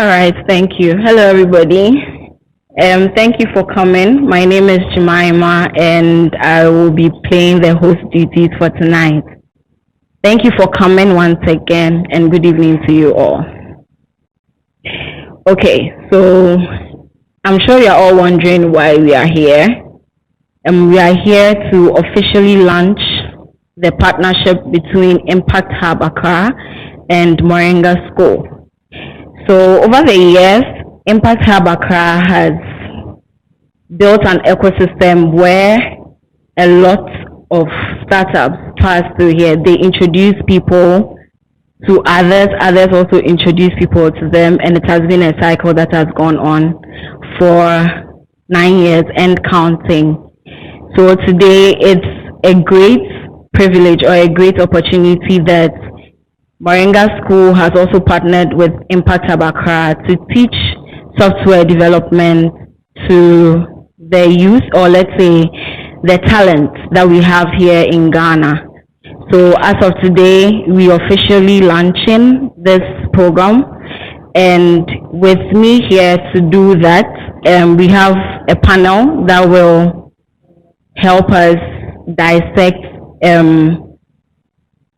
All right, thank you. Hello, everybody. Thank you for coming. My name is Jemima, and I will be playing the host duties for tonight. Thank you for coming once again, and good evening to you all. Okay, so I'm sure you're all wondering why we are here. We are here to officially launch the partnership between Impact Hub Accra and Moringa School. So over the years, Impact Hub Accra has built an ecosystem where a lot of startups pass through here. They introduce people to others, others also introduce people to them, and it has been a cycle that has gone on for 9 years and counting. So today it's a great privilege or a great opportunity that Moringa School has also partnered with Impact Hub Accra to teach software development to the youth, or let's say the talent that we have here in Ghana. So as of today, we officially launching this program, and with me here to do that, we have a panel that will help us dissect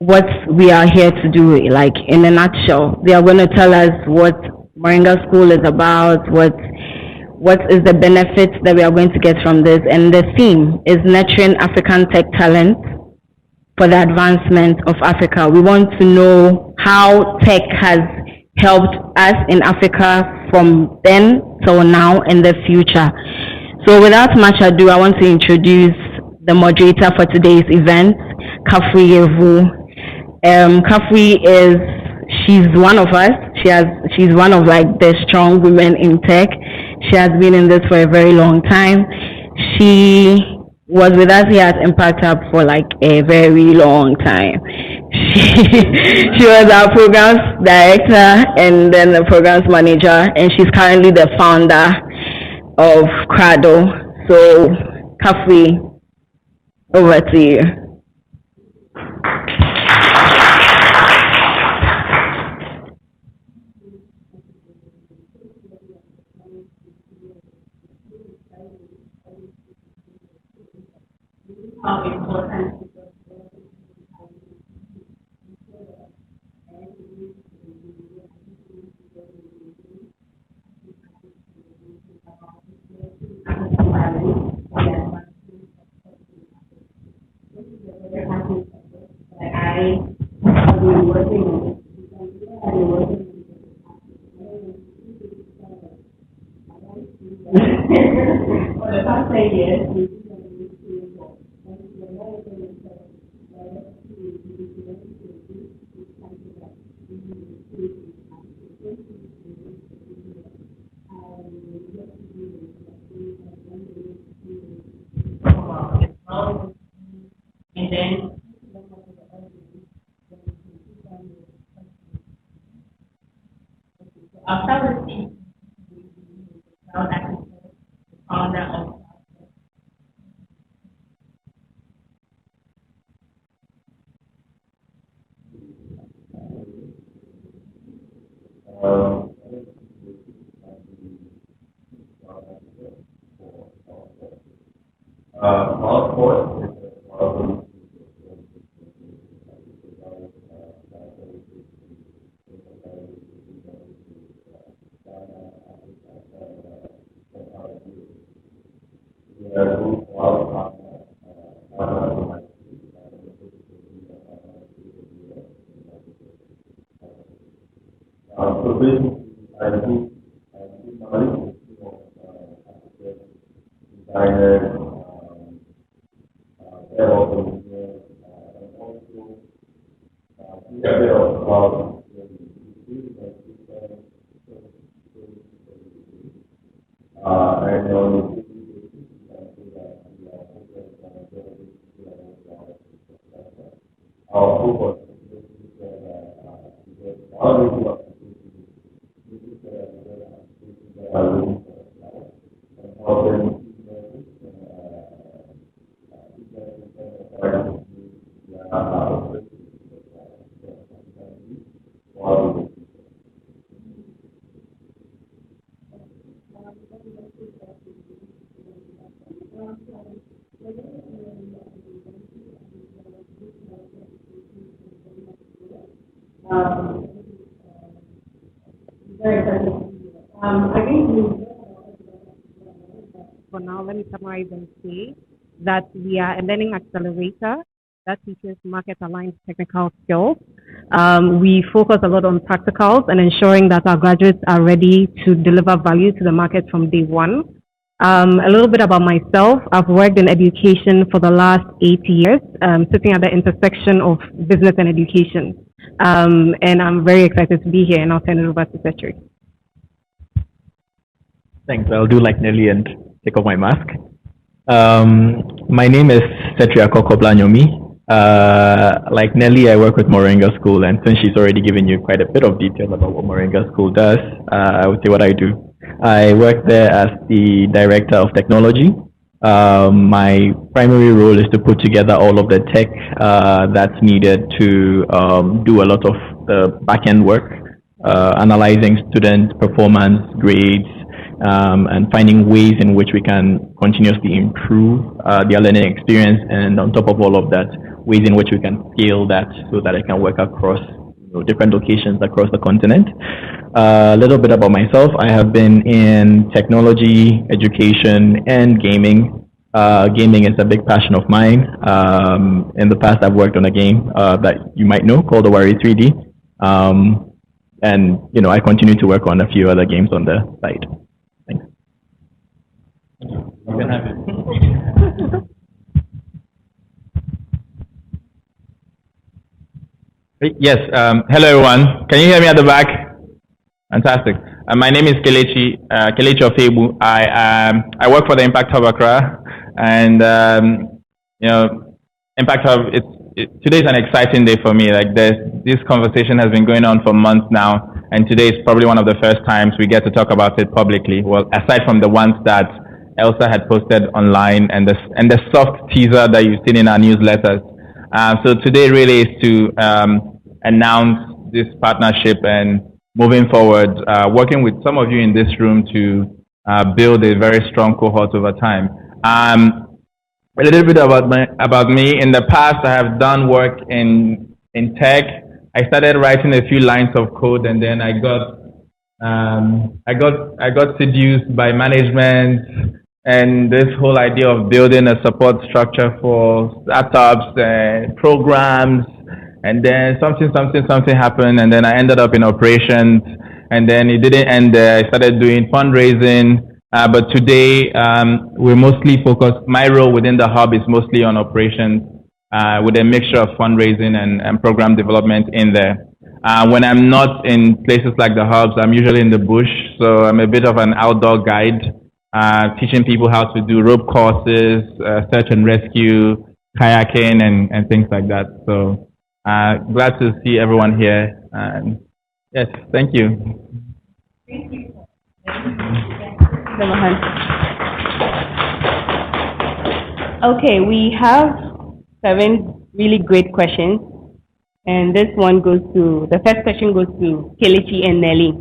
what we are here to do, like in a nutshell. They are going to tell us what Moringa School is about, what is the benefits that we are going to get from this, and the theme is nurturing African tech talent for the advancement of Africa. We want to know how tech has helped us in Africa from then till now and the future. So without much ado, I want to introduce the moderator for today's event, Kafri Yevu. She's one of us. She's one of like the strong women in tech. She has been in this for a very long time. She was with us here at Impact Hub for like a very long time. She was our programs director and then the programs manager, and she's currently the founder of Crado. So, Kafri, over to you. How important I have been working for the past 10 years. And then I'll start with now that the founder of our course so basically, I do knowledge of designers, DevOps engineers, and also do a bit of cloud and on our focus all I think for now, let me summarize and say that we are a learning accelerator that teaches market-aligned technical skills. We focus a lot on practicals and ensuring that our graduates are ready to deliver value to the market from day one. A little bit about myself. I've worked in education for the last 8 years, sitting at the intersection of business and education. And I'm very excited to be here, and I'll turn it over to Cedric. Thanks. I'll do like Nelly and take off my mask. My name is Cedric Kokoblanyomi. Like Nelly, I work with Moringa School, and since she's already given you quite a bit of detail about what Moringa School does, I would say what I do. I work there as the Director of Technology. My primary role is to put together all of the tech that's needed to do a lot of the back-end work, analyzing student performance, grades, and finding ways in which we can continuously improve their learning experience, and on top of all of that, ways in which we can scale that so that it can work across different locations across the continent. A little bit about myself. I have been in technology, education, and gaming. Gaming is a big passion of mine. In the past, I've worked on a game that you might know called Owari 3D. And, I continue to work on a few other games on the side. Thanks. You can have it. Yes. Hello, everyone. Can you hear me at the back? Fantastic. My name is Kelechi Ofebu. I work for the Impact Hub Accra, and Impact Hub. Today is an exciting day for me. Like this conversation has been going on for months now, and today is probably one of the first times we get to talk about it publicly. Well, aside from the ones that Elsa had posted online and the soft teaser that you've seen in our newsletters. So today really is to announce this partnership and moving forward, working with some of you in this room to build a very strong cohort over time. A little bit about me. In the past, I have done work in tech. I started writing a few lines of code, and then I got seduced by management and this whole idea of building a support structure for startups and programs. And then something happened, and then I ended up in operations, and then it didn't end there. I started doing fundraising, but today we're mostly focused. My role within the hub is mostly on operations, with a mixture of fundraising and program development in there. When I'm not in places like the hubs, I'm usually in the bush, so I'm a bit of an outdoor guide, teaching people how to do rope courses, search and rescue, kayaking, and things like that. So. Glad to see everyone here. Yes, thank you. Thank you. Okay, we have 7 really great questions. And the first question goes to Kelechi and Nelly.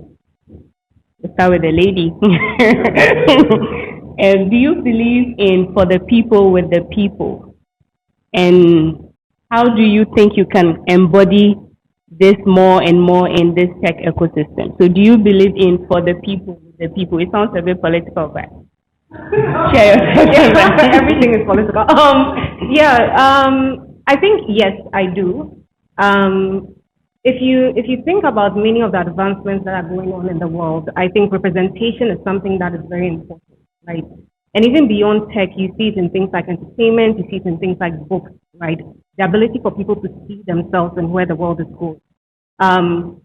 Let's start with the lady. Do you believe in for the people with the people? And how do you think you can embody this more and more in this tech ecosystem? So do you believe in for the people with the people? It sounds a bit political, but share your Everything is political. I think yes, I do. If you think about many of the advancements that are going on in the world, I think representation is something that is very important, right? And even beyond tech, you see it in things like entertainment, you see it in things like books, right? The ability for people to see themselves and where the world is going. And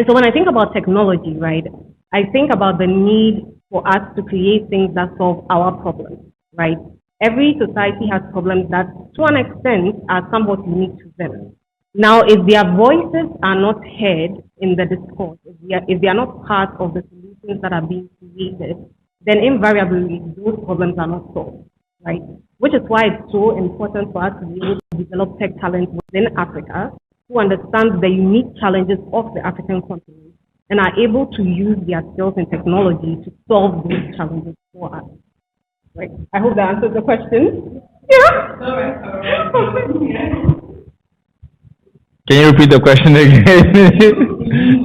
so when I think about technology, right, I think about the need for us to create things that solve our problems, right? Every society has problems that, to an extent, are somewhat unique to them. Now, if their voices are not heard in the discourse, if they are not part of the solutions that are being created, then invariably those problems are not solved, right? Which is why it's so important for us to be able to develop tech talent within Africa who understand the unique challenges of the African continent and are able to use their skills and technology to solve those challenges for us. Right. I hope that answers the question. Yeah. Can you repeat the question again?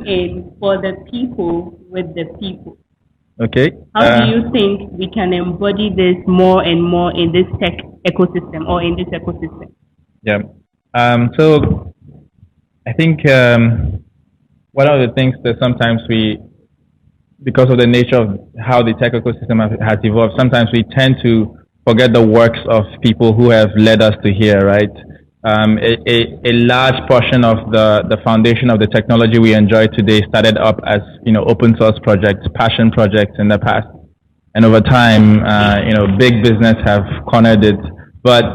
In for the people with the people. Okay. How do you think we can embody this more and more in this tech ecosystem or in this ecosystem? Yeah. So I think one of the things that sometimes because of the nature of how the tech ecosystem has evolved, sometimes we tend to forget the works of people who have led us to here, right? A large portion of the foundation of the technology we enjoy today started up as open source projects, passion projects in the past, and over time, big business have cornered it. But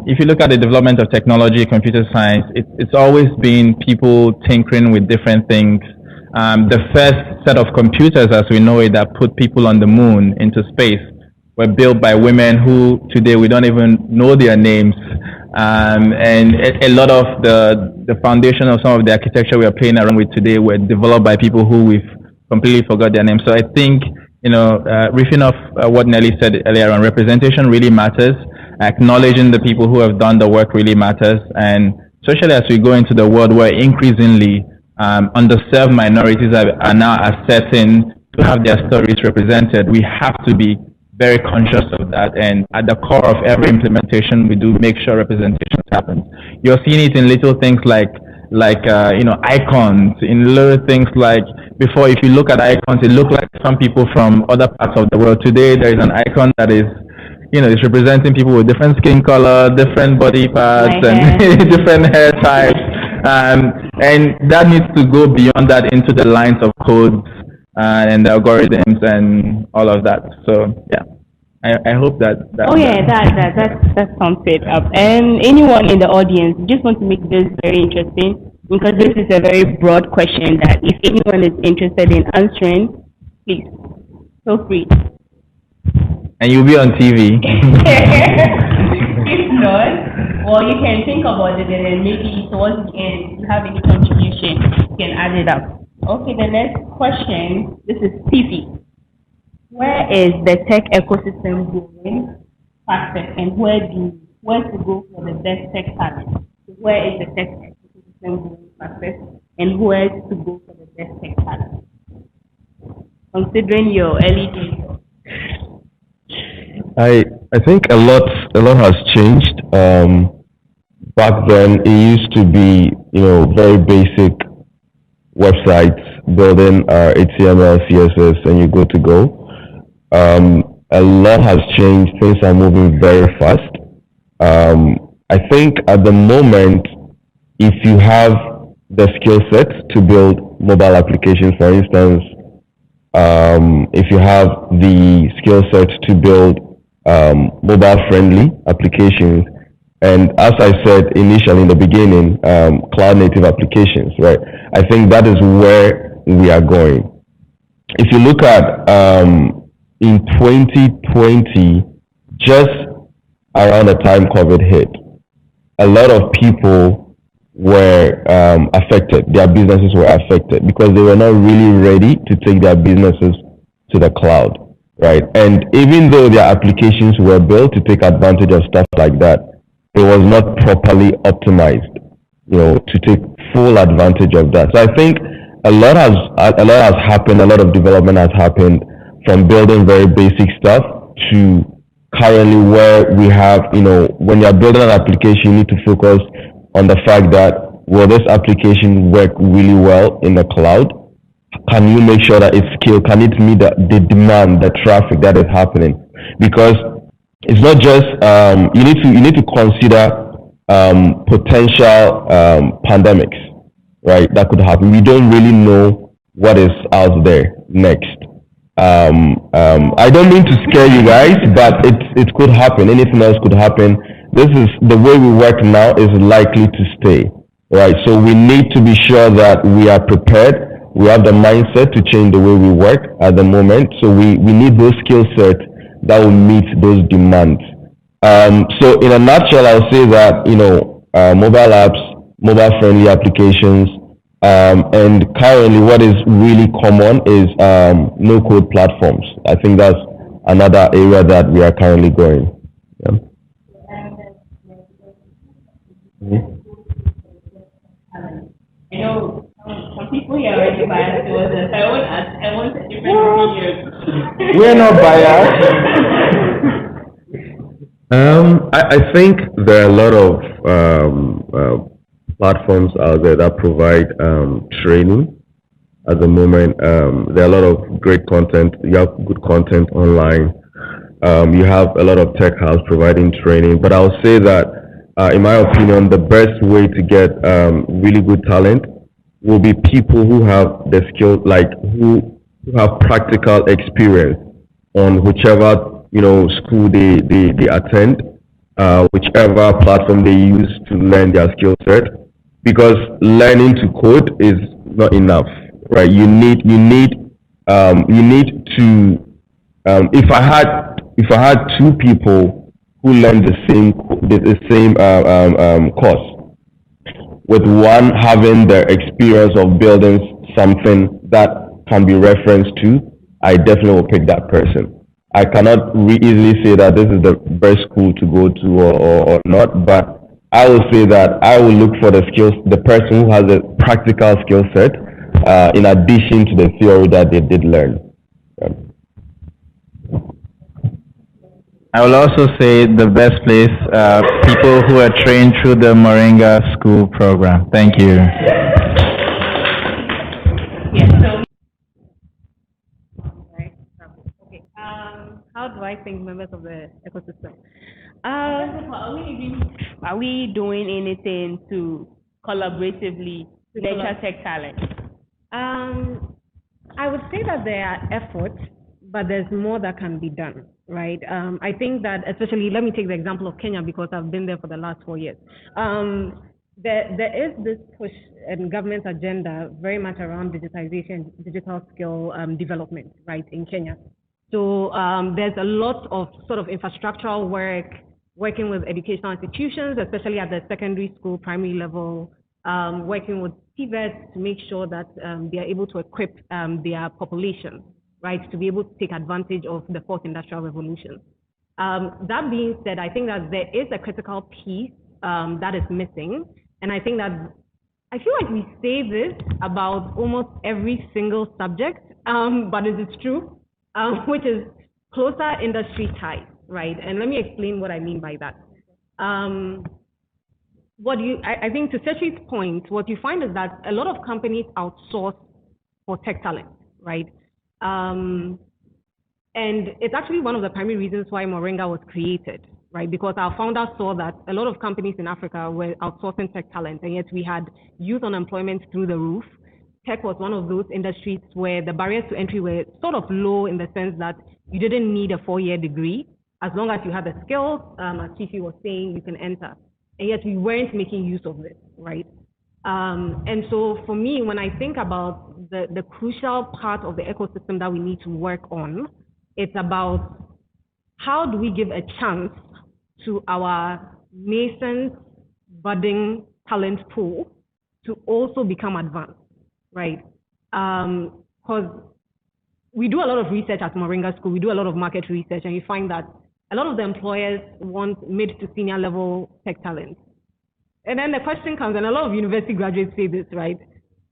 if you look at the development of technology, computer science, it's always been people tinkering with different things. The first set of computers, as we know it, that put people on the moon into space, were built by women who today we don't even know their names. And a lot of the foundation of some of the architecture we are playing around with today were developed by people who we've completely forgot their names. So I think, riffing off what Nelly said earlier on, representation really matters. Acknowledging the people who have done the work really matters. And especially as we go into the world where increasingly underserved minorities are now asserting to have their stories represented, we have to be very conscious of that, and at the core of every implementation we do, make sure representation happens. You're seeing it in little things like icons, in little things like, before, if you look at icons, it looked like some people from other parts of the world. Today there is an icon that is it's representing people with different skin color, different body parts, and different hair types, and that needs to go beyond that into the lines of codes and the algorithms and all of that. So yeah, I hope that. That sums it up. And anyone in the audience, just want to make this very interesting, because this is a very broad question that if anyone is interested in answering, please feel free. And you'll be on TV. If not, well, you can think about it, and then maybe towards the end, if you have any contribution, you can add it up. Okay, the next question, this is Fifi. Where is the tech ecosystem going fastest, and where to go for the best tech talent? Where is the tech ecosystem going fastest, and where to go for the best tech talent? Considering your early days. I think a lot has changed. Back then, it used to be very basic websites, building HTML, CSS, and you go to go. A lot has changed. Things are moving very fast. I think at the moment, if you have the skill set to build mobile applications, for instance, if you have the skill set to build mobile-friendly applications, and as I said initially in the beginning, cloud-native applications, right? I think that is where we are going. If you look at in 2020, just around the time COVID hit, a lot of people were affected. Their businesses were affected because they were not really ready to take their businesses to the cloud, right? And even though their applications were built to take advantage of stuff like that, it was not properly optimized, to take full advantage of that. So I think a lot has happened. A lot of development has happened from building very basic stuff to currently where we have, when you're building an application, you need to focus on the fact that, will this application work really well in the cloud? Can you make sure that it's scaled? Can it meet the demand, the traffic that is happening? Because it's not just you need to consider potential pandemics, right? That could happen. We don't really know what is out there next. I don't mean to scare you guys, but it could happen. Anything else could happen. This is the way we work now is likely to stay, right? So we need to be sure that we are prepared. We have the mindset to change the way we work at the moment. So we need those skill sets that will meet those demands. So in a nutshell, I'll say that, mobile apps, mobile-friendly applications, and currently what is really common is no-code platforms. I think that's another area that we are currently growing. Yeah. Mhm. I know some people here are already biased towards us. I want a different opinion. We're not biased. I think there are a lot of platforms out there that provide training at the moment. There are a lot of great content. You have good content online. You have a lot of tech hubs providing training. But I'll say that, in my opinion, the best way to get really good talent will be people who have the skill, like who have practical experience on whichever school they attend, whichever platform they use to learn their skill set. Because learning to code is not enough, right? You need to if I had two people who learned the same course, with one having the experience of building something that can be referenced to, I definitely will pick that person. I cannot easily say that this is the best school to go to, or not, but I will say that I will look for the person who has a practical skill set, in addition to the theory that they did learn. Um, I will also say the best place, people who are trained through the Moringa school program. Thank you. Yes, so Right. Okay. How do I think members of the ecosystem? are we doing anything to collaboratively nurture tech talent? I would say that there are efforts, but there's more that can be done, right? I think that, especially, let me take the example of Kenya because I've been there for the last 4 years. There is this push in government agenda very much around digitization, digital skill development, right, in Kenya. So there's a lot of sort of infrastructural work, working with educational institutions, especially at the secondary school, primary level, working with TVETs to make sure that they are able to equip their population, right, to be able to take advantage of the fourth industrial revolution. That being said, I think that there is a critical piece that is missing, and I think that I feel like we say this about almost every single subject, but it is true, which is closer industry ties, right? And let me explain what I mean by that. I think to Sechi's point, what you find is that a lot of companies outsource for tech talent, right? And it's actually one of the primary reasons why Moringa was created, right? Because our founders saw that a lot of companies in Africa were outsourcing tech talent, and yet we had youth unemployment through the roof. Tech was one of those industries where the barriers to entry were sort of low in the sense that you didn't need a 4-year degree. As long as you had the skills, as Chifi was saying, you can enter. And yet we weren't making use of this, right? And so for me, when I think about the crucial part of the ecosystem that we need to work on, it's about how do we give a chance to our nascent, budding talent pool to also become advanced, right? Because we do a lot of research at Moringa School, we do a lot of market research, and you find that a lot of the employers want mid to senior level tech talent. And then the question comes, and a lot of university graduates say this, right?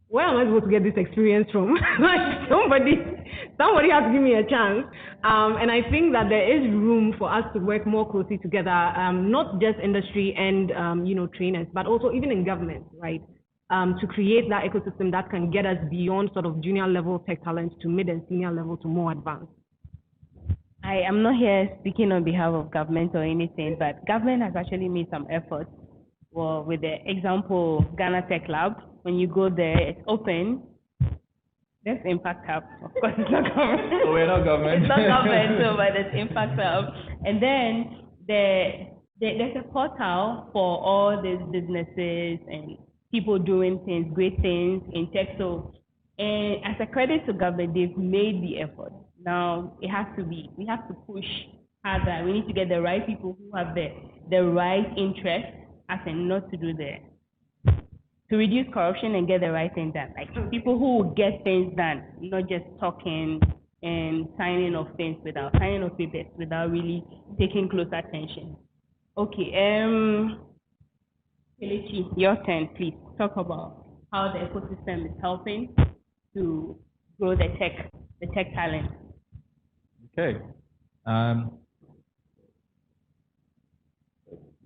Where am I supposed to get this experience from? Like somebody has to give me a chance. And I think that there is room for us to work more closely together, not just industry and trainers, but also even in government, right? To create that ecosystem that can get us beyond sort of junior level tech talent to mid and senior level to more advanced. I am not here speaking on behalf of government or anything, but government has actually made some efforts. Well, with the example Ghana Tech Lab, when you go there, it's open. There's Impact Hub. Of course, it's not government. So we're not government. It's not government, so but it's Impact Hub. And then there's a portal for all these businesses and people doing things, great things in tech. So, and as a credit to government, they've made the effort. Now we have to push harder. We need to get the right people who have the right interest, as in not to do to reduce corruption and get the right thing done. Like people who will get things done, not just talking and signing of papers without really taking close attention. Okay, Kelechi, your turn, please. Talk about how the ecosystem is helping to grow the tech talent. Okay.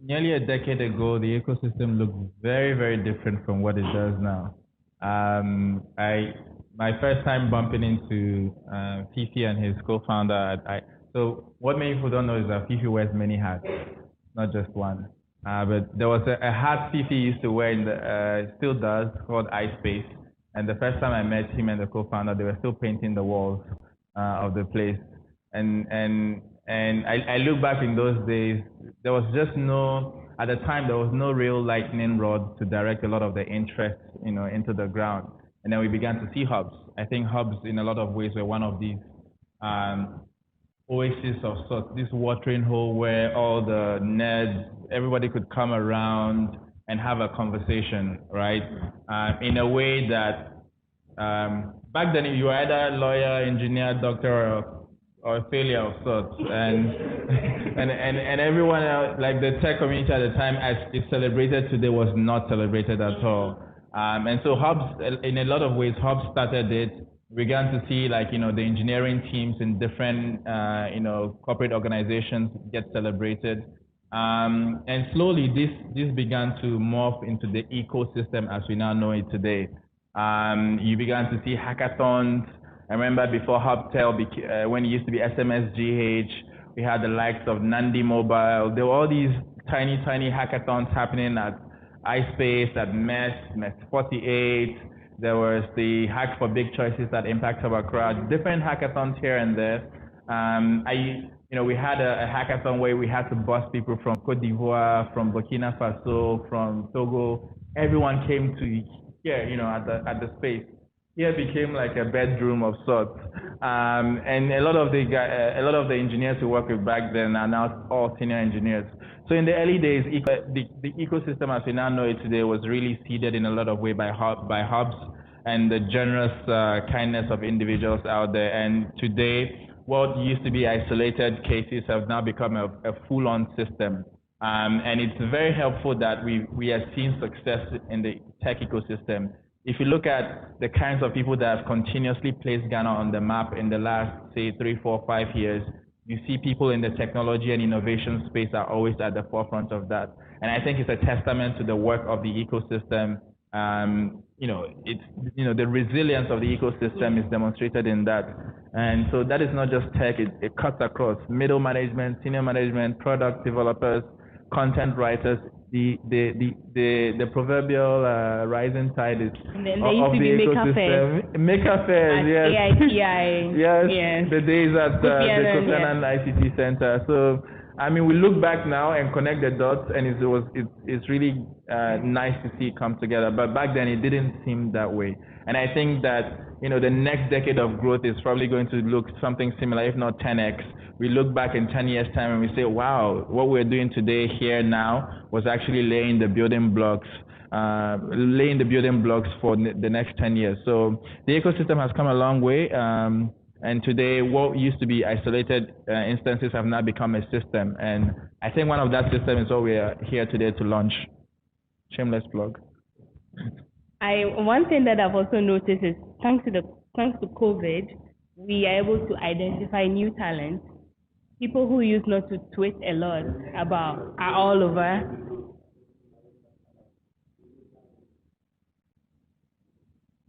Nearly a decade ago, the ecosystem looked very, very different from what it does now. My first time bumping into Fifi and his co-founder. So what many people don't know is that Fifi wears many hats, not just one. But there was a hat Fifi used to wear still does, called iSpace. And the first time I met him and the co-founder, they were still painting the walls of the place. And I look back in those days, there was just at the time there was no real lightning rod to direct a lot of the interest, into the ground. And then we began to see hubs. I think hubs in a lot of ways were one of these oasis of sorts, this watering hole where all the nerds, everybody could come around and have a conversation, right? In a way that back then you were either lawyer, engineer, doctor, or a failure of sorts, and everyone else, like the tech community at the time, as it's celebrated today, was not celebrated at all. And so hubs, in a lot of ways, hubs started it. We began to see, like, the engineering teams in different, corporate organizations get celebrated. And slowly this began to morph into the ecosystem as we now know it today. You began to see hackathons. I remember before Hubtel, when it used to be SMSGH, we had the likes of Nandi Mobile. There were all these tiny hackathons happening at iSpace, at MESS 48. There was the Hack for Big Choices at Impact Hub Accra, different hackathons here and there. We had a hackathon where we had to bus people from Cote d'Ivoire, from Burkina Faso, from Togo. Everyone came to here, at the space. Here became like a bedroom of sorts. And a lot of the engineers who work with back then are now all senior engineers. So in the early days, the ecosystem as we now know it today was really seeded in a lot of ways by hubs and the generous kindness of individuals out there. And today, what used to be isolated cases have now become a full-on system. And it's very helpful that we have seen success in the tech ecosystem. If you look at the kinds of people that have continuously placed Ghana on the map in the last, say, 3, 4, 5 years, you see people in the technology and innovation space are always at the forefront of that. And I think it's a testament to the work of the ecosystem. The resilience of the ecosystem is demonstrated in that. And so that is not just tech, it cuts across middle management, senior management, product developers, content writers. The proverbial rising tide is of the ecosystem. Maker fairs, yes. AIPI. yes. The days at the Kofi Annan ICT Center. So, we look back now and connect the dots, and it's really nice to see it come together. But back then, it didn't seem that way. And I think that the next decade of growth is probably going to look something similar, if not 10x. We look back in 10 years' time and we say, wow, what we're doing today here now was actually laying the building blocks for the next 10 years. So the ecosystem has come a long way. And today, what used to be isolated instances have now become a system. And I think one of that system is what we are here today to launch. Shameless plug. One thing that I've also noticed is thanks to COVID, we are able to identify new talents. People who used not to tweet a lot are all over.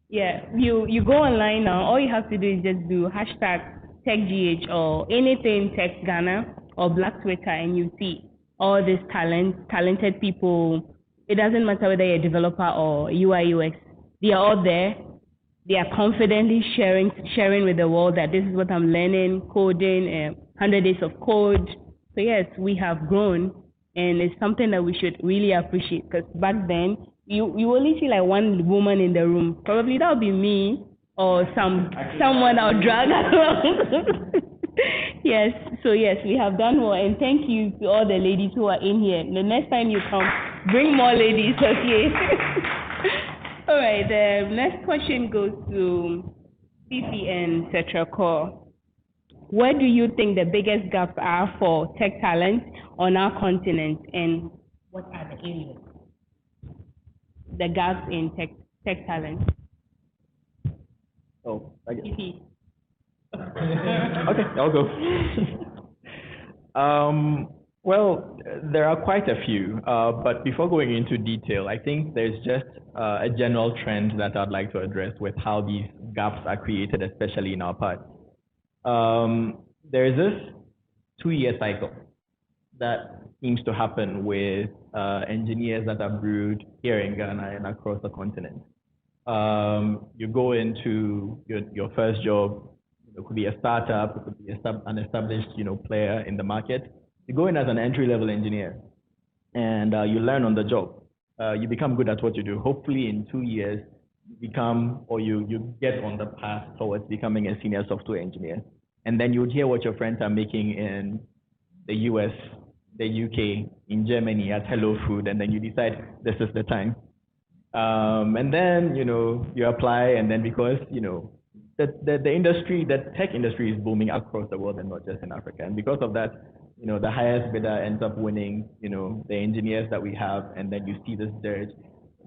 Yeah, you go online now, all you have to do is just do #TechGH or anything Tech Ghana or Black Twitter, and you see all these talented people. It doesn't matter whether you're a developer or UI UX, they are all there. They are confidently sharing with the world that this is what I'm learning, coding, 100 days of code. So yes, we have grown, and it's something that we should really appreciate, because back then, you only see like one woman in the room. Probably that would be me or someone I'll drag along. Yes, so yes, we have done well, and thank you to all the ladies who are in here. The next time you come, bring more ladies, okay? All right, the next question goes to Fifi and Setracor. where do you think the biggest gaps are for tech talent on our continent, and what are the areas? The gaps in tech talent. Oh, I guess. PP. Okay, I'll go. Well, there are quite a few, but before going into detail, I think there's just a general trend that I'd like to address with how these gaps are created, especially in our part. There is this 2-year cycle that seems to happen with engineers that are brewed here in Ghana and across the continent. You go into your first job. It could be a startup, it could be an established, player in the market. You go in as an entry-level engineer, and you learn on the job. You become good at what you do. Hopefully, in 2 years, you become, or you get on the path towards becoming a senior software engineer. And then you would hear what your friends are making in the US, the UK, in Germany at Hello Food, and then you decide this is the time. And then, you apply, and then because, the industry, the tech industry is booming across the world and not just in Africa. And because of that, the highest bidder ends up winning, the engineers that we have, and then you see this surge,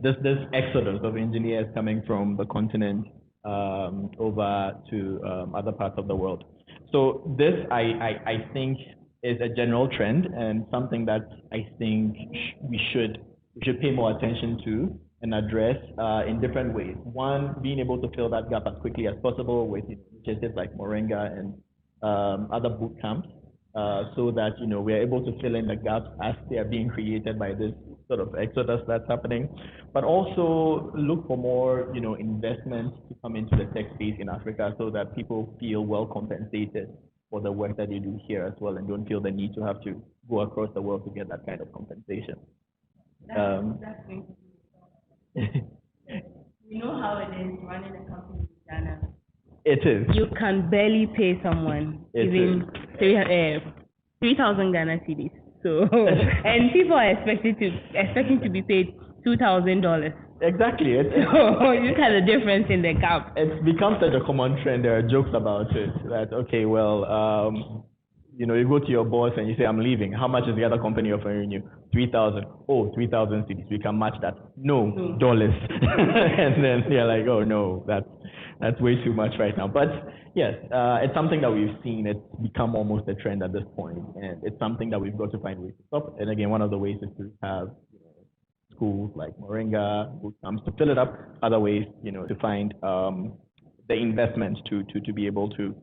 this exodus of engineers coming from the continent over to other parts of the world. So this, I think, is a general trend and something that I think we should pay more attention to and address in different ways. One, being able to fill that gap as quickly as possible with initiatives like Moringa and other boot camps, so that we're able to fill in the gaps as they are being created by this sort of exodus that's happening. But also look for more investment to come into the tech space in Africa, so that people feel well compensated for the work that they do here as well, and don't feel the need to have to go across the world to get that kind of compensation. That's we know how it is running a company in Ghana. It is. You can barely pay someone even 3,000 Ghana cedis. So, and people are expecting to be paid $2,000. Exactly. So look at the difference in the gap. It's become such a common trend. There are jokes about it that, okay, well, you go to your boss and you say, I'm leaving. How much is the other company offering you? 3,000. Oh, 3,000 cities. We can match that. No, dollars. And then they're like, oh no, that's way too much right now. But yes, it's something that we've seen. It's become almost a trend at this point, and it's something that we've got to find ways to stop. And again, one of the ways is to have schools like Moringa, boot camps to fill it up. Other ways, to find the investment to be able to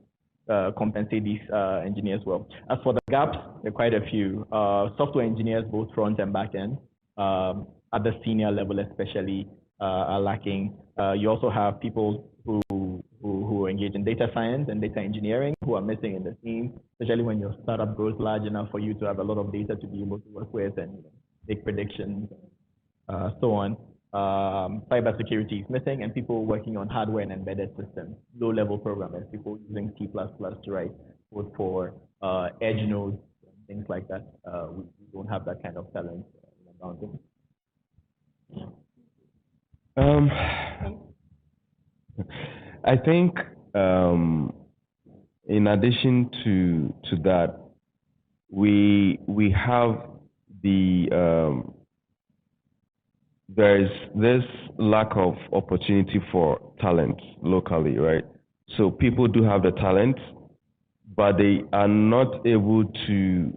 compensate these engineers well. As for the gaps, there are quite a few. Software engineers, both front and back end, at the senior level especially, are lacking. You also have people who engage in data science and data engineering who are missing in the team, especially when your startup grows large enough for you to have a lot of data to be able to work with and make predictions, so on. Cybersecurity is missing, and people working on hardware and embedded systems, low-level programmers, people using C++ to write code for edge nodes and things like that. We don't have that kind of talent in the mountain. I think in addition to that, we have there is this lack of opportunity for talent locally, right? So people do have the talent, but they are not able to,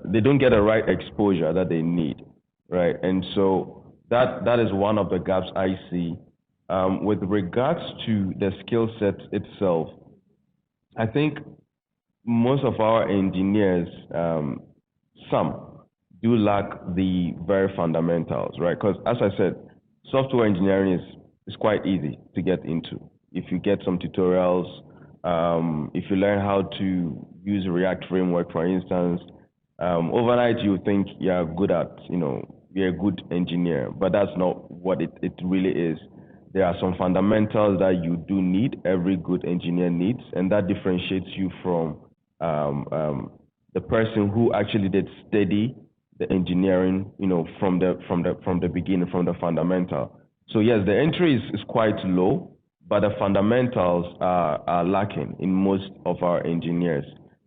they don't get the right exposure that they need, right? And so that is one of the gaps I see. With regards to the skill set itself, I think most of our engineers, some do lack the very fundamentals, right? Because as I said, software engineering is quite easy to get into. If you get some tutorials, if you learn how to use React framework, for instance, overnight you think you're good at, you're a good engineer, but that's not what it really is. There are some fundamentals that you do need, every good engineer needs, and that differentiates you from the person who actually did study the engineering, from the beginning, from the fundamental. So yes, the entry is quite low, but the fundamentals are lacking in most of our engineers.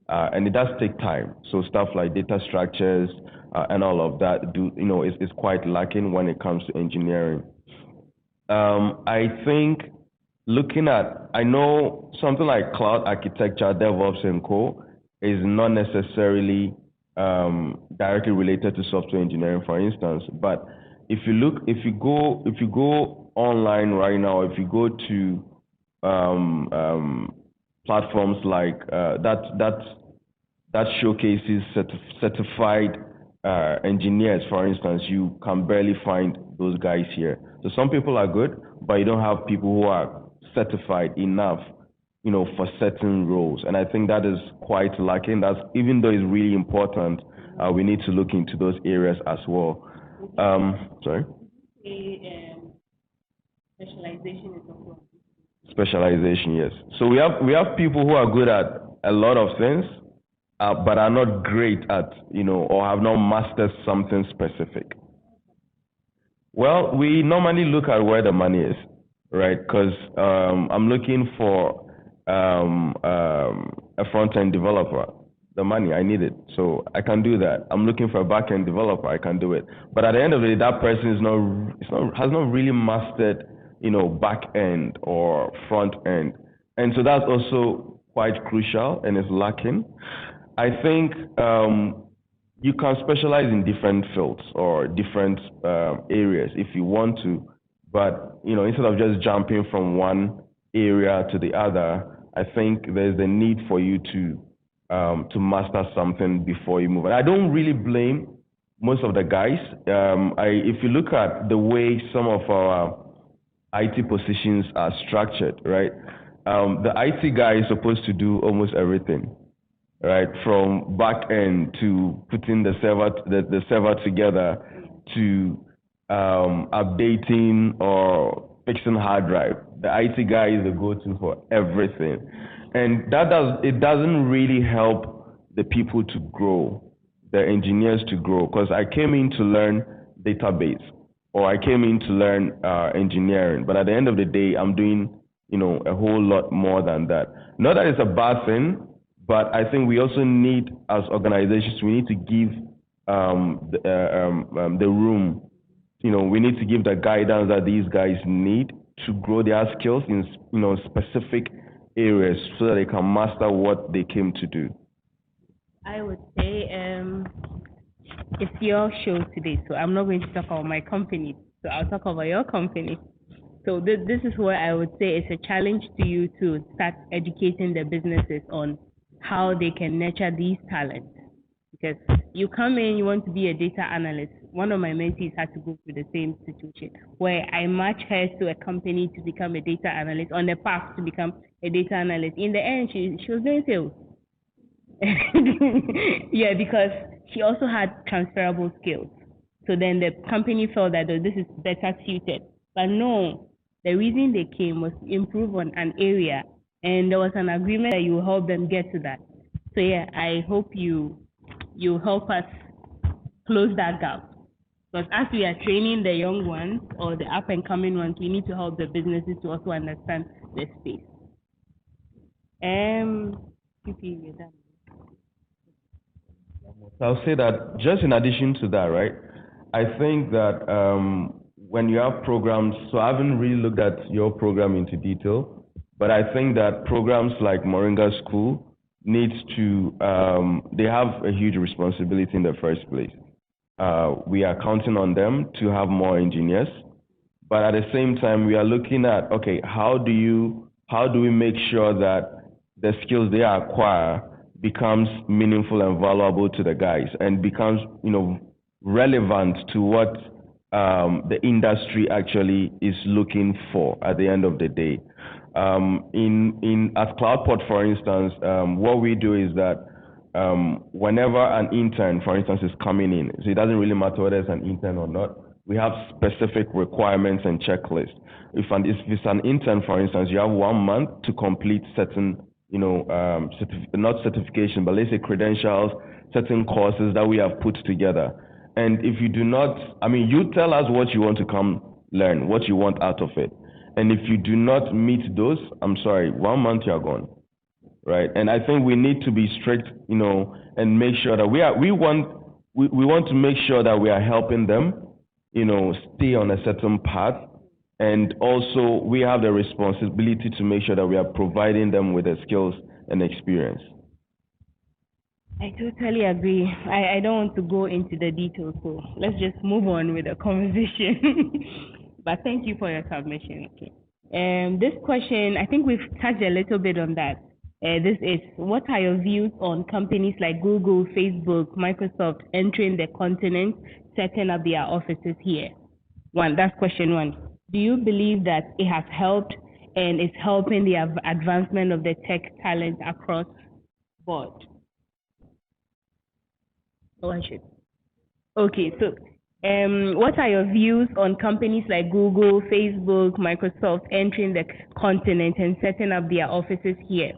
And it does take time. So stuff like data structures and all of that is quite lacking when it comes to engineering. I think I know something like cloud architecture, DevOps and co is not necessarily directly related to software engineering, for instance. But if you go online right now, if you go to platforms like that showcases certified engineers, for instance, you can barely find those guys here. So some people are good, but you don't have people who are certified enough, for certain roles. And I think that is quite lacking. That's, even though it's really important, we need to look into those areas as well. Sorry? Specialization is also. Specialization, yes. So we have people who are good at a lot of things, but are not great at, or have not mastered something specific. Well, we normally look at where the money is, right? Because I'm looking for a front-end developer. The money, I need it, so I can do that. I'm looking for a back-end developer, I can do it. But at the end of the day, that person has not really mastered, back-end or front-end. And so that's also quite crucial and is lacking. I think you can specialize in different fields or different areas if you want to, but instead of just jumping from one area to the other, I think there's a need for you to master something before you move. And I don't really blame most of the guys. If you look at the way some of our IT positions are structured, right? The IT guy is supposed to do almost everything, right? From back end to putting the server together to updating or fixing hard drive. The IT guy is the go-to for everything. And it doesn't really help the people to grow, the engineers to grow. Because I came in to learn database, or I came in to learn engineering. But at the end of the day, I'm doing, a whole lot more than that. Not that it's a bad thing, but I think we also need, as organizations, we need to give the room. We need to give the guidance that these guys need to grow their skills in, specific areas so that they can master what they came to do. I would say it's your show today, so I'm not going to talk about my company. So I'll talk about your company. So this is where I would say it's a challenge to you to start educating the businesses on how they can nurture these talents. Because you come in, you want to be a data analyst. One of my mentees had to go through the same situation where I matched her to a company to become a data analyst, on the path to become a data analyst. In the end, she was doing sales. Yeah, because she also had transferable skills. So then the company felt that this is better suited. But no, the reason they came was to improve on an area, and there was an agreement that you will help them get to that. So yeah, I hope you help us close that gap. Because as we are training the young ones or the up and coming ones, we need to help the businesses to also understand the space. you're done. I'll say that just in addition to that, right? I think that when you have programs, so I haven't really looked at your program into detail, but I think that programs like Moringa School needs to, they have a huge responsibility in the first place. We are counting on them to have more engineers, but at the same time, we are looking at, okay, how do we make sure that the skills they acquire becomes meaningful and valuable to the guys and becomes, relevant to what the industry actually is looking for at the end of the day. At CloudPort, for instance, what we do is that whenever an intern, for instance, is coming in, so it doesn't really matter whether it's an intern or not, we have specific requirements and checklists. If it's an intern, for instance, you have 1 month to complete certain, not certification, but let's say credentials, certain courses that we have put together. And if you do not, you tell us what you want to come learn, what you want out of it. And if you do not meet those, I'm sorry, 1 month you're gone, right? And I think we need to be strict, and make sure that we want to make sure that we are helping them, stay on a certain path. And also we have the responsibility to make sure that we are providing them with the skills and experience. I totally agree. I don't want to go into the details, so let's just move on with the conversation. But thank you for your submission. Okay. This question, I think we've touched a little bit on that. This is, what are your views on companies like Google, Facebook, Microsoft entering the continent, setting up their offices here? That's question one. Do you believe that it has helped and is helping the advancement of the tech talent across board? Okay, so what are your views on companies like Google, Facebook, Microsoft entering the continent and setting up their offices here?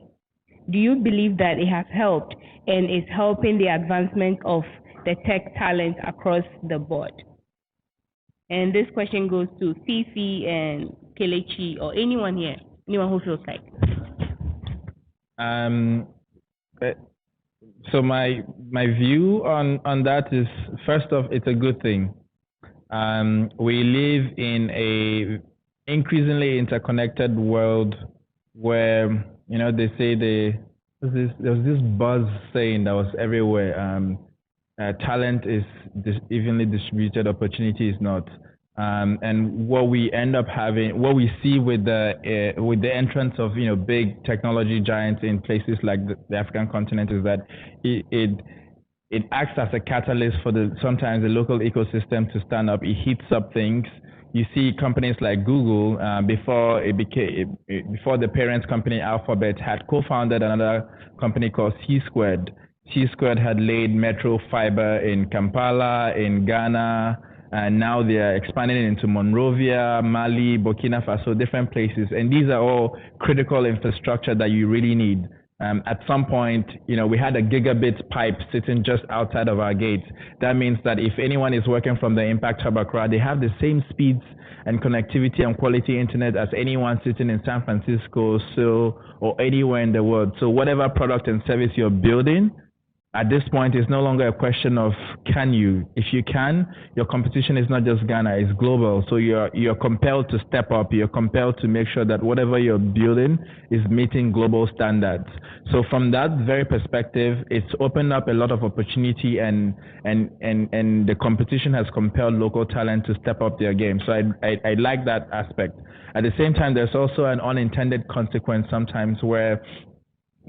Do you believe that it has helped and is helping the advancement of the tech talent across the board? And this question goes to Fifi and Kelechi or anyone here, anyone who feels like. So my view on that is, first off, it's a good thing. We live in a increasingly interconnected world where, they say there was this buzz saying that was everywhere. Talent is evenly distributed, opportunity is not. And what we end up having, what we see with the entrance of big technology giants in places like the African continent, is that it acts as a catalyst for sometimes the local ecosystem to stand up. It heats up things. You see companies like Google, before the parent company Alphabet had co-founded another company called C Squared. C Squared had laid metro fiber in Kampala, in Ghana, and now they are expanding into Monrovia, Mali, Burkina Faso, different places. And these are all critical infrastructure that you really need. At some point, we had a gigabit pipe sitting just outside of our gates. That means that if anyone is working from the Impact Hub Accra, they have the same speeds and connectivity and quality internet as anyone sitting in San Francisco, Seoul, or anywhere in the world. So whatever product and service you're building, at this point, it's no longer a question of can you. If you can, your competition is not just Ghana, it's global. So you're compelled to step up. You're compelled to make sure that whatever you're building is meeting global standards. So from that very perspective, it's opened up a lot of opportunity, and the competition has compelled local talent to step up their game. So I like that aspect. At the same time, there's also an unintended consequence sometimes where,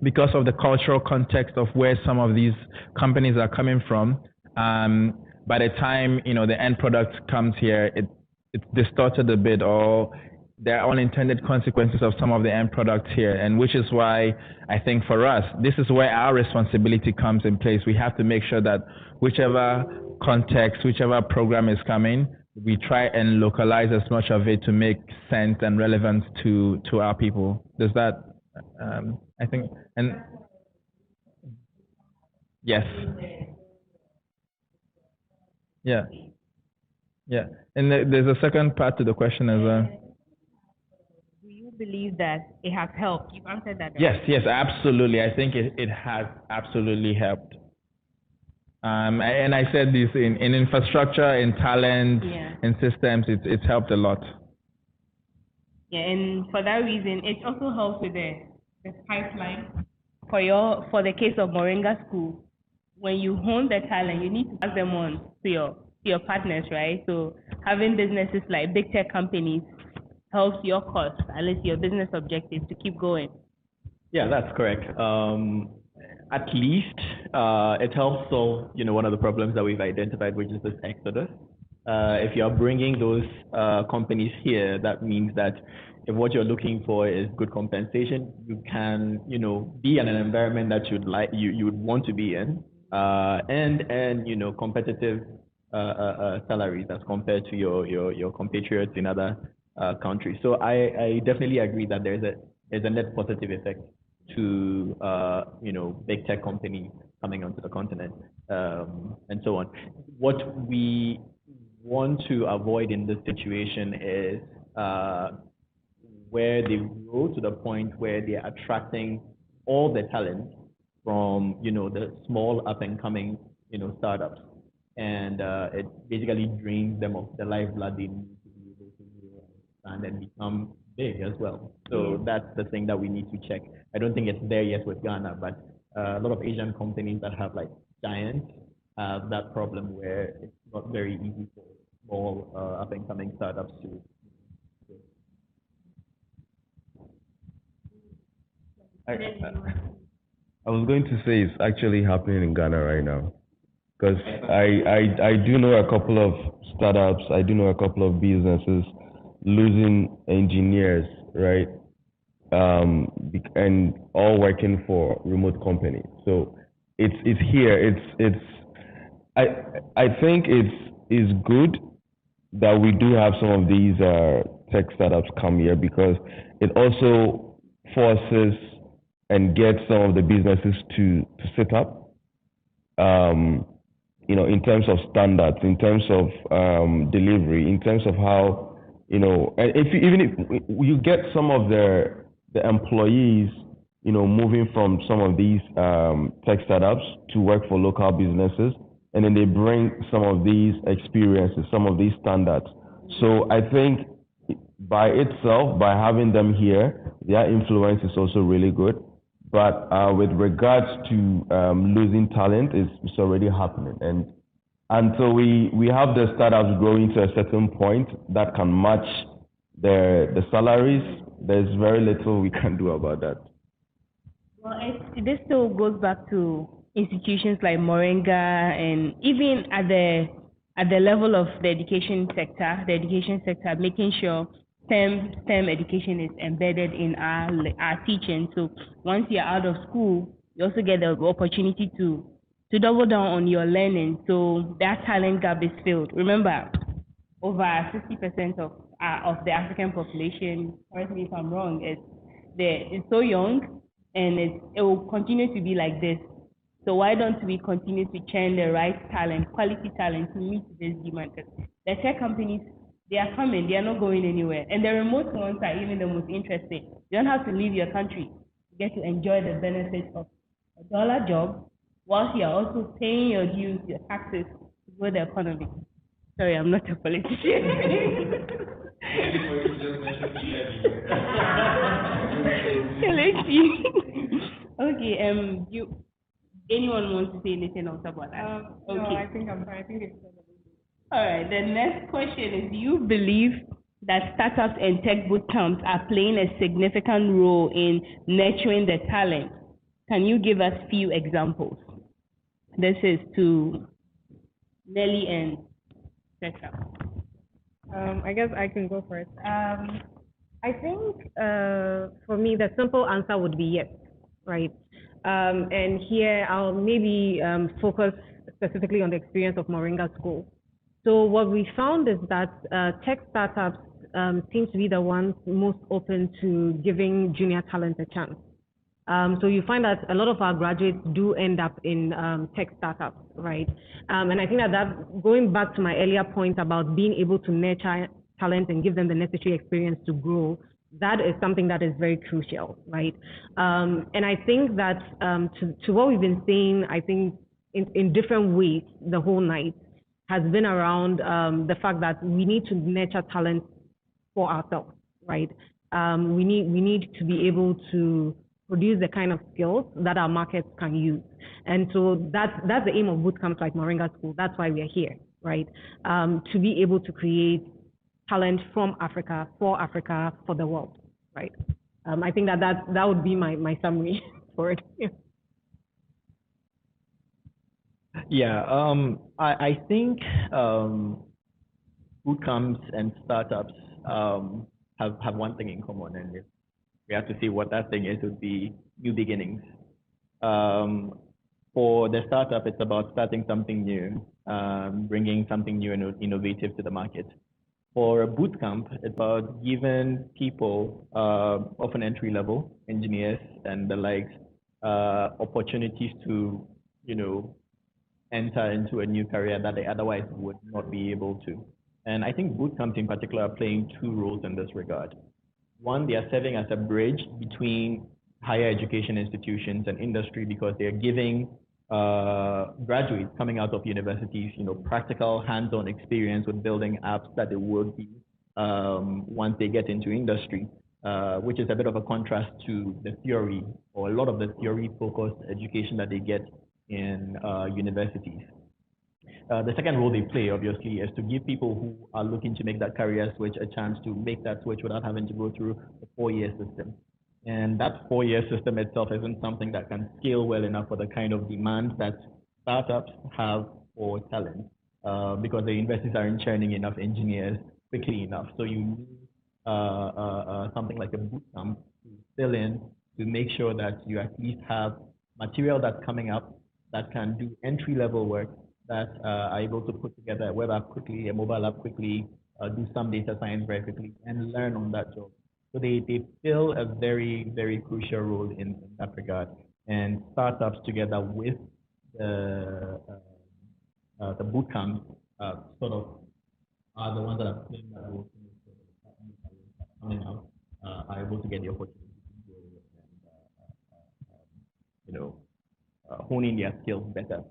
because of the cultural context of where some of these companies are coming from, by the time the end product comes here, it's distorted a bit, or there are unintended consequences of some of the end products here, and which is why I think for us, this is where our responsibility comes in place. We have to make sure that whichever context, whichever program is coming, we try and localize as much of it to make sense and relevance to our people. Does that? I think, and yes, yeah, and there's a second part to the question as well. Do you believe that it has helped? You've answered that. Right? Yes, absolutely. I think it has absolutely helped. And I said this in infrastructure, in talent, in systems, it's helped a lot. Yeah, and for that reason, it also helps with the pipeline. For the case of Moringa School, when you hone the talent, you need to pass them on to your partners, right? So having businesses like big tech companies helps your cost, at least your business objectives, to keep going. Yeah, that's correct. At least it helps solve, one of the problems that we've identified, which is this exodus. If you're bringing those companies here, that means that if what you're looking for is good compensation, you can, be in an environment that you would want to be in, and competitive salaries as compared to your compatriots in other countries. So I definitely agree that there's a net positive effect to big tech companies coming onto the continent, and so on. What we want to avoid in this situation is where they grow to the point where they're attracting all the talent from, the small up and coming, startups. And it basically drains them of the lifeblood they need to be able to grow and then become big as well. So that's the thing that we need to check. I don't think it's there yet with Ghana, but a lot of Asian companies that have like giants have that problem where it's not very easy for small up and coming startups to. I, I was going to say it's actually happening in Ghana right now. Because I do know a couple of startups, I do know a couple of businesses losing engineers, right? And all working for remote companies. So it's here. I think it's good that we do have some of these tech startups come here because it also forces and gets some of the businesses to set up. In terms of standards, in terms of delivery, in terms of how, and even if you get some of the employees, moving from some of these tech startups to work for local businesses, and then they bring some of these experiences, some of these standards. So I think by itself, by having them here, their influence is also really good. But with regards to losing talent, it's already happening. And until we have the startups growing to a certain point that can match the salaries, there's very little we can do about that. Well, this still goes back to institutions like Moringa, and even at the level of the education sector, making sure STEM education is embedded in our teaching. So once you're out of school, you also get the opportunity to double down on your learning. So that talent gap is filled. Remember, over 50% of the African population, correct me if I'm wrong, is so young, and it will continue to be like this. So why don't we continue to churn the right talent, quality talent, to meet this demand? The tech companies, they are coming, they are not going anywhere. And the remote ones are even the most interesting. You don't have to leave your country. You get to enjoy the benefits of a dollar job whilst you are also paying your dues, your taxes to grow the economy. Sorry, I'm not a politician. Let's see. Okay, anyone wants to say anything else about that? Okay. No, I think I'm fine. I think it's all right. The next question is: do you believe that startups and tech bootcamps are playing a significant role in nurturing the talent? Can you give us few examples? This is to Nelly and Petra. I guess I can go first. I think for me, the simple answer would be yes, right? And here I'll maybe focus specifically on the experience of Moringa School. So what we found is that tech startups seem to be the ones most open to giving junior talent a chance. So you find that a lot of our graduates do end up in tech startups, right? And I think that going back to my earlier point about being able to nurture talent and give them the necessary experience to grow, that is something that is very crucial, right? And I think that to what we've been saying, I think in different ways the whole night has been around the fact that we need to nurture talent for ourselves, right? We need to be able to produce the kind of skills that our markets can use. And so that's the aim of bootcamps like Moringa School. That's why we are here, right? To be able to create talent from Africa, for the world, right? I think that would be my summary for it. Yeah, I think bootcamps and startups have one thing in common, and if we have to see what that thing is, it would be new beginnings. For the startup, it's about starting something new, bringing something new and innovative to the market. For a bootcamp, it's about giving people, often entry-level engineers and the likes, opportunities to, enter into a new career that they otherwise would not be able to. And I think bootcamps in particular are playing two roles in this regard. One, they are serving as a bridge between higher education institutions and industry because they're giving graduates coming out of universities, practical hands-on experience with building apps that they will be once they get into industry, which is a bit of a contrast to the theory or a lot of the theory-focused education that they get in universities. The second role they play, obviously, is to give people who are looking to make that career switch a chance to make that switch without having to go through a 4-year system. And that 4-year system itself isn't something that can scale well enough for the kind of demand that startups have for talent, because the universities aren't churning enough engineers quickly enough. So you need something like a boot camp to fill in to make sure that you at least have material that's coming up that can do entry-level work that are able to put together a web app quickly, a mobile app quickly, do some data science very quickly, and learn on that job. So they fill a very, very crucial role in that regard. And startups together with the boot camps sort of are the ones that are playing that role to make sure that the new talents that are coming out are able to get the opportunity to grow and hone in their skills better.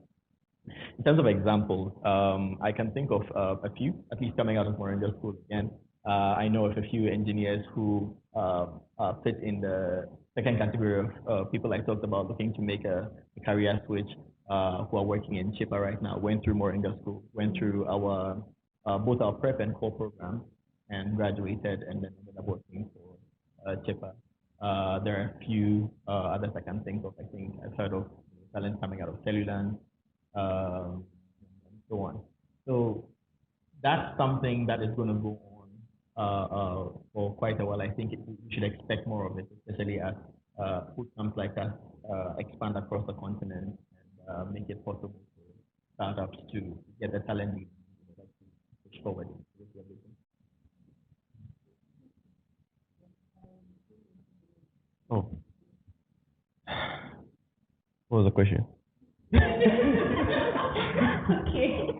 In terms of examples, I can think of a few, at least coming out of Moringa School again. I know of a few engineers who fit in the second category of people I talked about looking to make a career switch, who are working in Chippa right now, went through Moringa School, went through our both our prep and core programs and graduated and then ended up working for Chippa. There are a few others I can think of. I think I've heard of talent coming out of Cellulant, and so on. So that's something that is going to go on for quite a while. I think we should expect more of it, especially as boot camps like us expand across the continent and make it possible for startups to get the talent needed to push forward with their business. Oh, what was the question? Okay.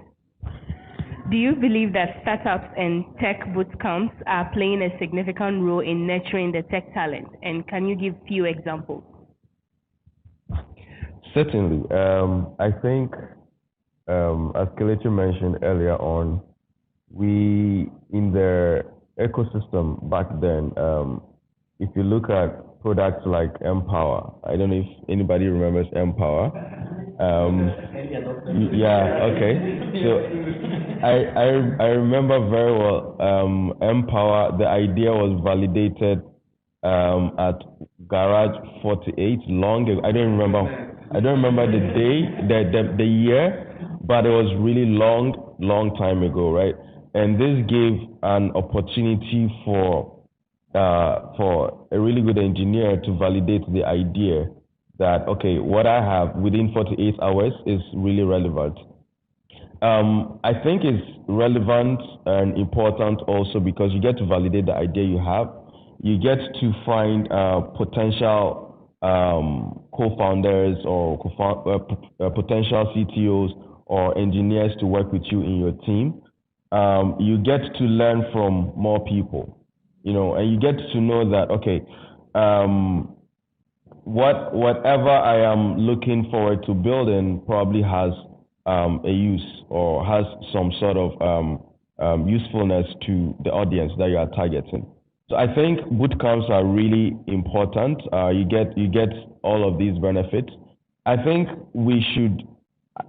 Do you believe that startups and tech bootcamps are playing a significant role in nurturing the tech talent? And can you give few examples? Certainly. I think, as Kelechi mentioned earlier on, we, in the ecosystem back then, if you look at products like Empower, I don't know if anybody remembers Empower. Yeah, okay. So I remember very well, Empower, the idea was validated at Garage 48 long ago. I don't remember the day, the year, but it was really long time ago, right? And this gave an opportunity for a really good engineer to validate the idea that, okay, what I have within 48 hours is really relevant. I think it's relevant and important also because you get to validate the idea you have. You get to find potential co-founders or potential CTOs or engineers to work with you in your team. You get to learn from more people, and you get to know that, okay, whatever I am looking forward to building probably has a use or has some sort of usefulness to the audience that you are targeting. So I think bootcamps are really important. You get all of these benefits. I think we should.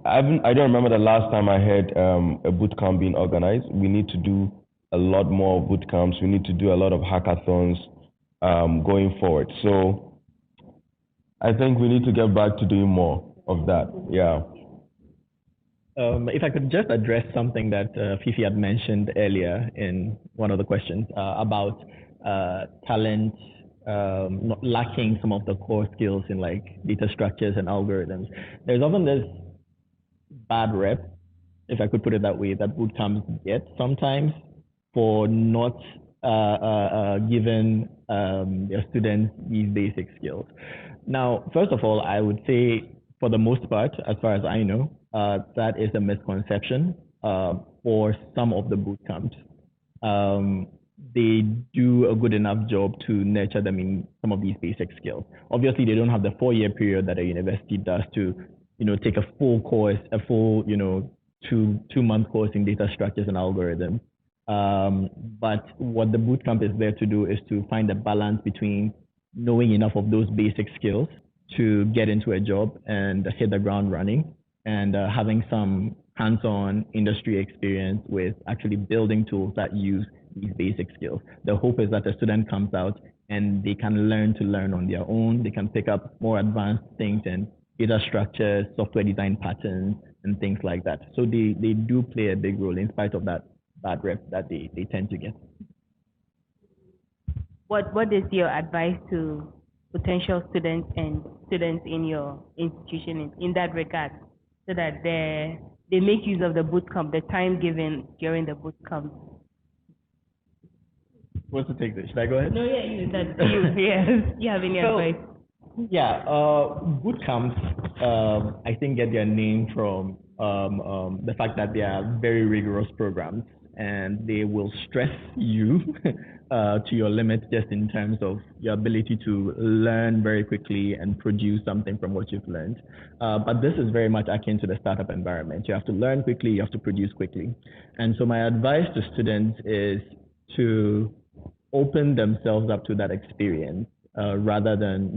I don't remember the last time I heard a bootcamp being organized. We need to do a lot more bootcamps. We need to do a lot of hackathons going forward. So I think we need to get back to doing more of that. Yeah. If I could just address something that Fifi had mentioned earlier in one of the questions about talent not lacking some of the core skills in like data structures and algorithms. There's often this bad rep, if I could put it that way, that bootcamps get sometimes for not giving their students these basic skills. Now, first of all, I would say for the most part, as far as I know, that is a misconception for some of the bootcamps. they do a good enough job to nurture them in some of these basic skills. Obviously, they don't have the 4-year period that a university does to, take a full course, a full, two-month course in data structures and algorithms. But what the bootcamp is there to do is to find a balance between knowing enough of those basic skills to get into a job and hit the ground running, and having some hands-on industry experience with actually building tools that use these basic skills. The hope is that the student comes out and they can learn on their own. They can pick up more advanced things and data structures, software design patterns, and things like that. So they do play a big role in spite of that bad rep that they tend to get. What is your advice to potential students and students in your institution in that regard, so that they make use of the bootcamp, the time given during the bootcamp? What's to take this? Should I go ahead? No, yeah, that's you. Yes, you have any advice? Yeah, boot camps, I think, get their name from the fact that they are very rigorous programs, and they will stress you to your limits, just in terms of your ability to learn very quickly and produce something from what you've learned. But this is very much akin to the startup environment. You have to learn quickly, you have to produce quickly. And so my advice to students is to open themselves up to that experience, rather than,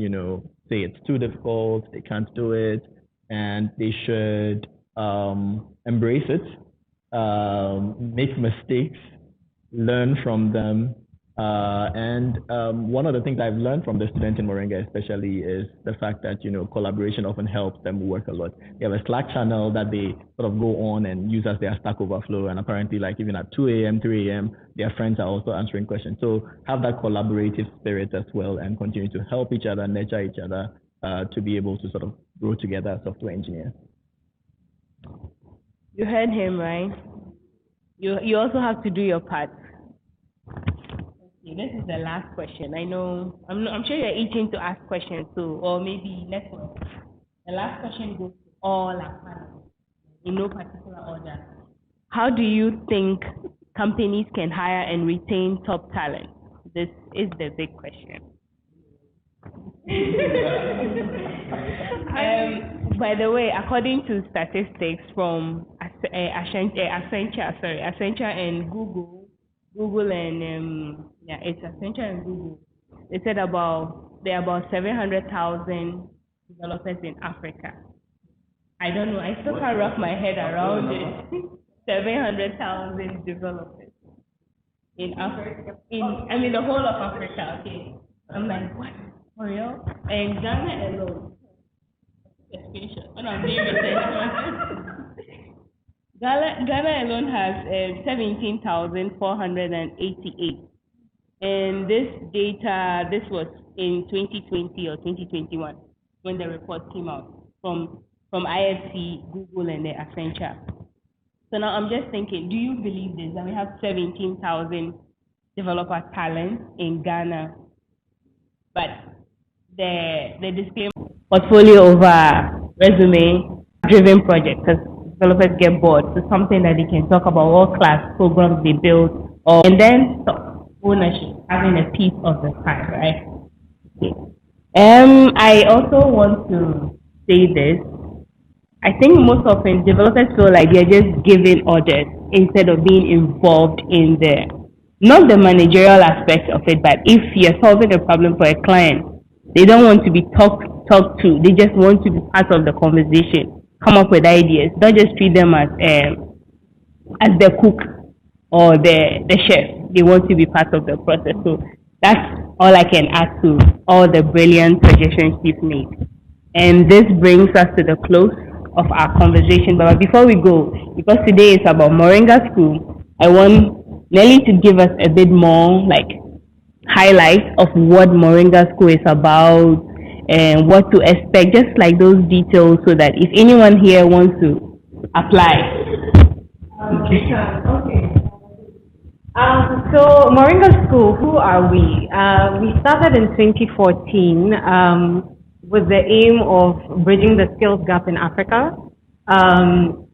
say it's too difficult, they can't do it, and they should embrace it, make mistakes, learn from them. And one of the things I've learned from the students in Moringa especially is the fact that, collaboration often helps them work a lot. They have a Slack channel that they sort of go on and use as their Stack Overflow, and apparently, like, even at 2 a.m., 3 a.m., their friends are also answering questions. So have that collaborative spirit as well, and continue to help each other, nurture each other, to be able to sort of grow together as software engineers. You heard him, right? You also have to do your part. Okay, this is the last question. I know, I'm sure you're itching to ask questions too, or maybe next one. The last question goes to all our panelists, in no particular order. How do you think companies can hire and retain top talent? This is the big question. By the way, according to statistics from Accenture and Google and it's Accenture and Google, they said there are about 700,000 developers in Africa. I don't know, I still can't wrap my head around it. 700,000 developers in Africa, the whole of Africa. Okay, I'm like, what? For real? And Ghana alone, when I'm doing Ghana alone has 17,488. And this data, this was in 2020 or 2021 when the report came out from IFC, Google, and the Accenture. So now I'm just thinking, do you believe this, that we have 17,000 developer talent in Ghana, but the disclaimer, portfolio over resume driven project, because developers get bored. So something that they can talk about, world-class programs they build, and then ownership, having a piece of the pie, right? Okay. I also want to say this. I think most often developers feel like they're just giving orders instead of being involved in not the managerial aspect of it, but if you're solving a problem for a client, they don't want to be talked to. They just want to be part of the conversation, come up with ideas. Don't just treat them as the cook or the chef. They want to be part of the process. So that's all I can add to all the brilliant suggestions you've made. And this brings us to the close of our conversation. But before we go, because today is about Moringa School, I want Nelly to give us a bit more highlights of what Moringa School is about and what to expect, just like those details, so that if anyone here wants to apply. Okay. So Moringa School, who are we? We started in 2014 with the aim of bridging the skills gap in Africa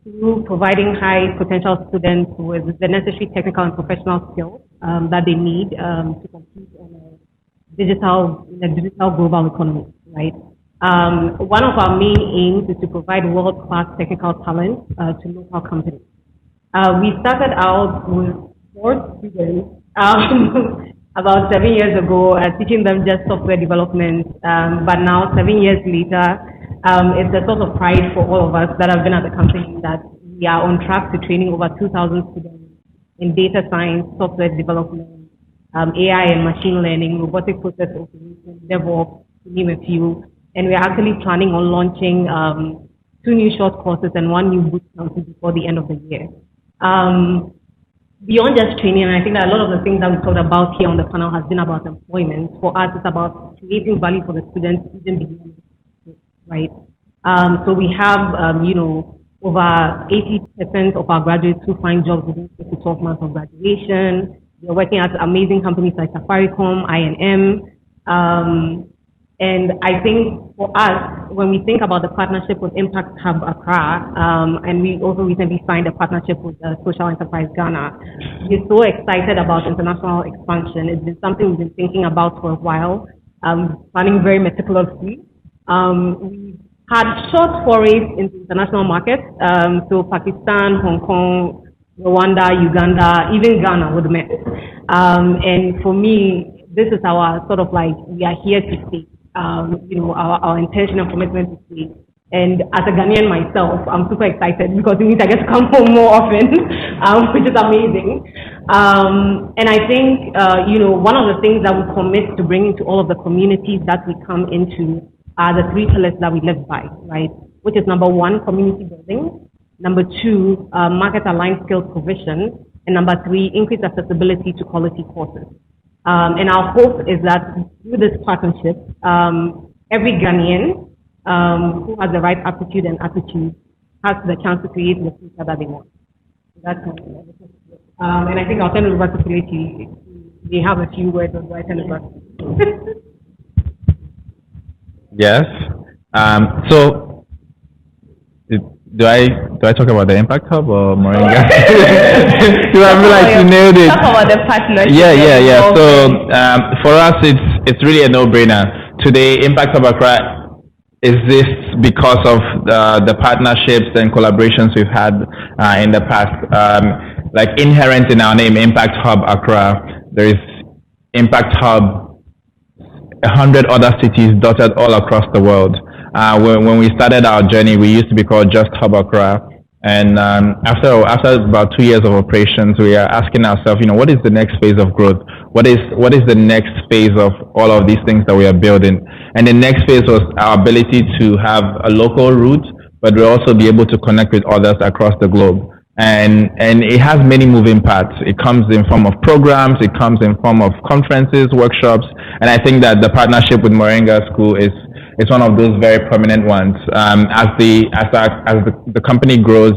through providing high potential students with the necessary technical and professional skills that they need to compete in a digital global economy, right? One of our main aims is to provide world-class technical talent to local companies. We started out with 4 students about 7 years ago, teaching them just software development. But now, 7 years later, it's a source of pride for all of us that have been at the company that we are on track to training over 2,000 students in data science, software development, AI and machine learning, robotic process automation, DevOps, to name a few. And we're actually planning on launching 2 new short courses and 1 new boot camp before the end of the year. Beyond just training, and I think that a lot of the things that we talked about here on the panel has been about employment. For us, it's about creating value for the students even beyond, right? So we have, over 80% of our graduates who find jobs within 6 to 12 months of graduation. They're working at amazing companies like Safaricom, INM. And I think for us, when we think about the partnership with Impact Hub Accra, and we also recently signed a partnership with Social Enterprise Ghana, we're so excited about international expansion. It's been something we've been thinking about for a while, planning very meticulously. We've had short forays into international markets, so Pakistan, Hong Kong, Rwanda, Uganda, even Ghana with Met. And for me, this is our sort of like, we are here to stay. Our intention and commitment to stay. And as a Ghanaian myself, I'm super excited because it means I get to come home more often, which is amazing. And I think, one of the things that we commit to bringing to all of the communities that we come into are the 3 pillars that we live by, right? Which is number 1, community building. Number 2, market-aligned skills provision. And number 3, increased accessibility to quality courses. And our hope is that through this partnership, every Ghanaian who has the right aptitude and attitude has the chance to create the future that they want. So that's and I think I'll turn it over to Kelechi. They have a few words on why I turn it back. Yes. So do I talk about the Impact Hub or Moringa? Do I feel like you nailed it? Talk about the partnership. Yeah. So for us, it's really a no-brainer. Today, Impact Hub Accra exists because of the partnerships and collaborations we've had in the past. Like inherent in our name, Impact Hub Accra, there is Impact Hub, 100 other cities dotted all across the world. When we started our journey, we used to be called just Hub Accra. And after about 2 years of operations, we are asking ourselves, what is the next phase of growth? What is the next phase of all of these things that we are building? And the next phase was our ability to have a local route, but we'll also be able to connect with others across the globe. And it has many moving parts. It comes in form of programs, it comes in form of conferences, workshops, and I think that the partnership with Moringa School is one of those very prominent ones. As the company grows,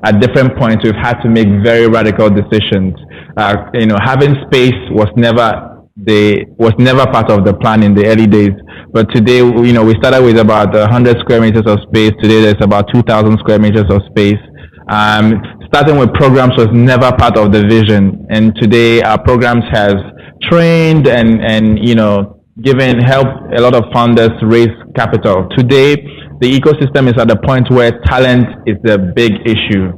at different points we've had to make very radical decisions. Having space was never part of the plan in the early days. But today, we started with about 100 square meters of space. Today, there's about 2,000 square meters of space. Starting with programs was never part of the vision, and today our programs has trained and helped a lot of founders raise capital. Today, the ecosystem is at a point where talent is the big issue.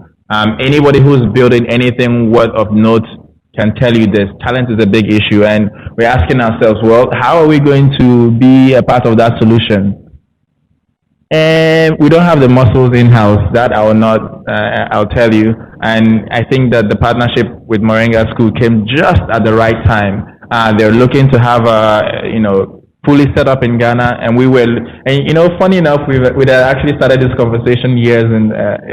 Anybody who's building anything worth of note can tell you this. Talent is a big issue, and we're asking ourselves, well, how are we going to be a part of that solution? And we don't have the muscles in-house. That I will not, I'll tell you. And I think that the partnership with Moringa School came just at the right time. They're looking to have fully set up in Ghana, and funny enough, we had actually started this conversation years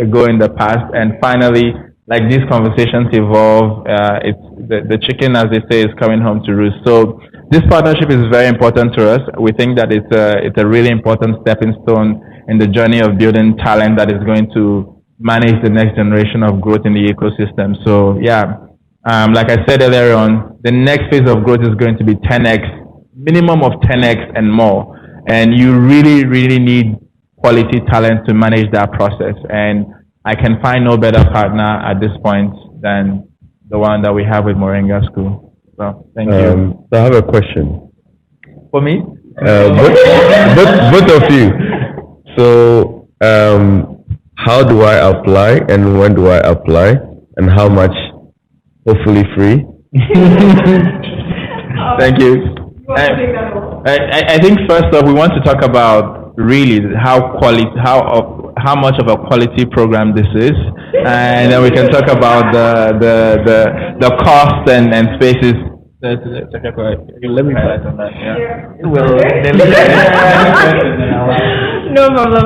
ago in the past, and finally, like these conversations evolve. It's the chicken, as they say, is coming home to roost. So this partnership is very important to us. We think that it's a really important stepping stone in the journey of building talent that is going to manage the next generation of growth in the ecosystem. So yeah, like I said earlier on, the next phase of growth is going to be 10x, minimum of 10x and more. And you really, really need quality talent to manage that process. And I can find no better partner at this point than the one that we have with Moringa School. So thank you. So I have a question. For me? Both of you. So, how do I apply and when do I apply and how much? Hopefully free. Thank you. I think first off, we want to talk about really how much of a quality program this is, and then we can talk about the cost and spaces. Let me start on that. Yeah. No problem.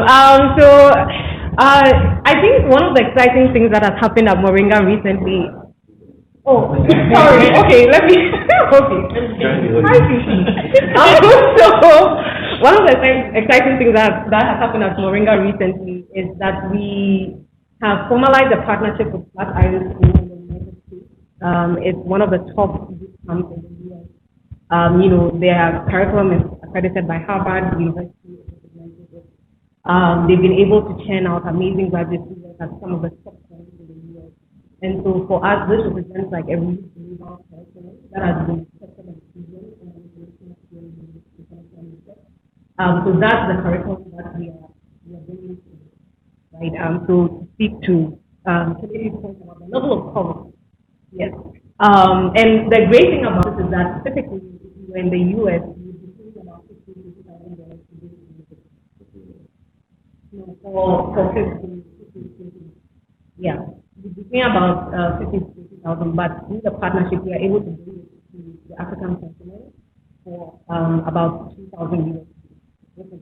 I think one of the exciting things that has happened at Moringa recently. Oh, sorry. Okay, let me. Okay. Hi, Fifi. So, one of the exciting things that has happened at Moringa recently is that we have formalized a partnership with Flat Iron School in the United States. It's one of the top boot camps in the US. Their curriculum is accredited by Harvard University. They've been able to churn out amazing graduate students at some of the top schools in the US. And so for us, this represents like a really global curriculum that has been accepted and proven in the international scale. So that's the curriculum that we are bringing to, right? So to speak to Kennedy's point about the level of coverage, yes. And the great thing about this is that typically, if you were in the US, you would be paying about $50,000 to do it for 50, yeah. We're paying about 50,000, but with the partnership, we are able to bring it to the African continent for about 2,000 USD.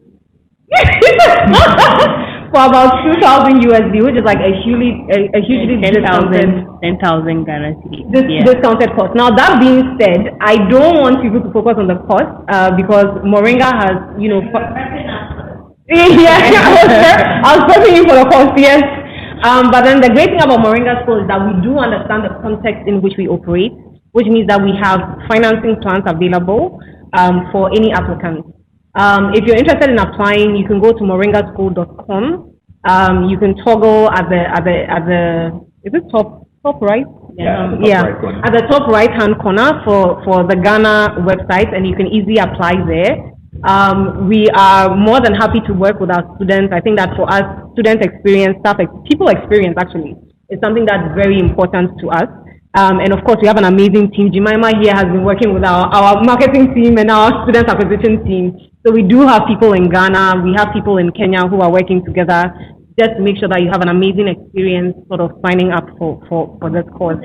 For about 2,000 USD, which is like a hugely discounted 10,000 Ghana cedis. Discounted cost. Now that being said, I don't want people to focus on the cost because Moringa has, I was prepping you for the cost, yes. But then the great thing about Moringa School is that we do understand the context in which we operate, which means that we have financing plans available for any applicants. If you're interested in applying, you can go to moringaschool.com. You can toggle at the is it top right? Yeah. Yeah. At the top right hand corner for the Ghana website, and you can easily apply there. We are more than happy to work with our students. I think that for us, student experience, people experience actually is something that's very important to us. And of course, we have an amazing team. Jemima here has been working with our marketing team and our student acquisition team. So we do have people in Ghana, we have people in Kenya who are working together just to make sure that you have an amazing experience sort of signing up for this course.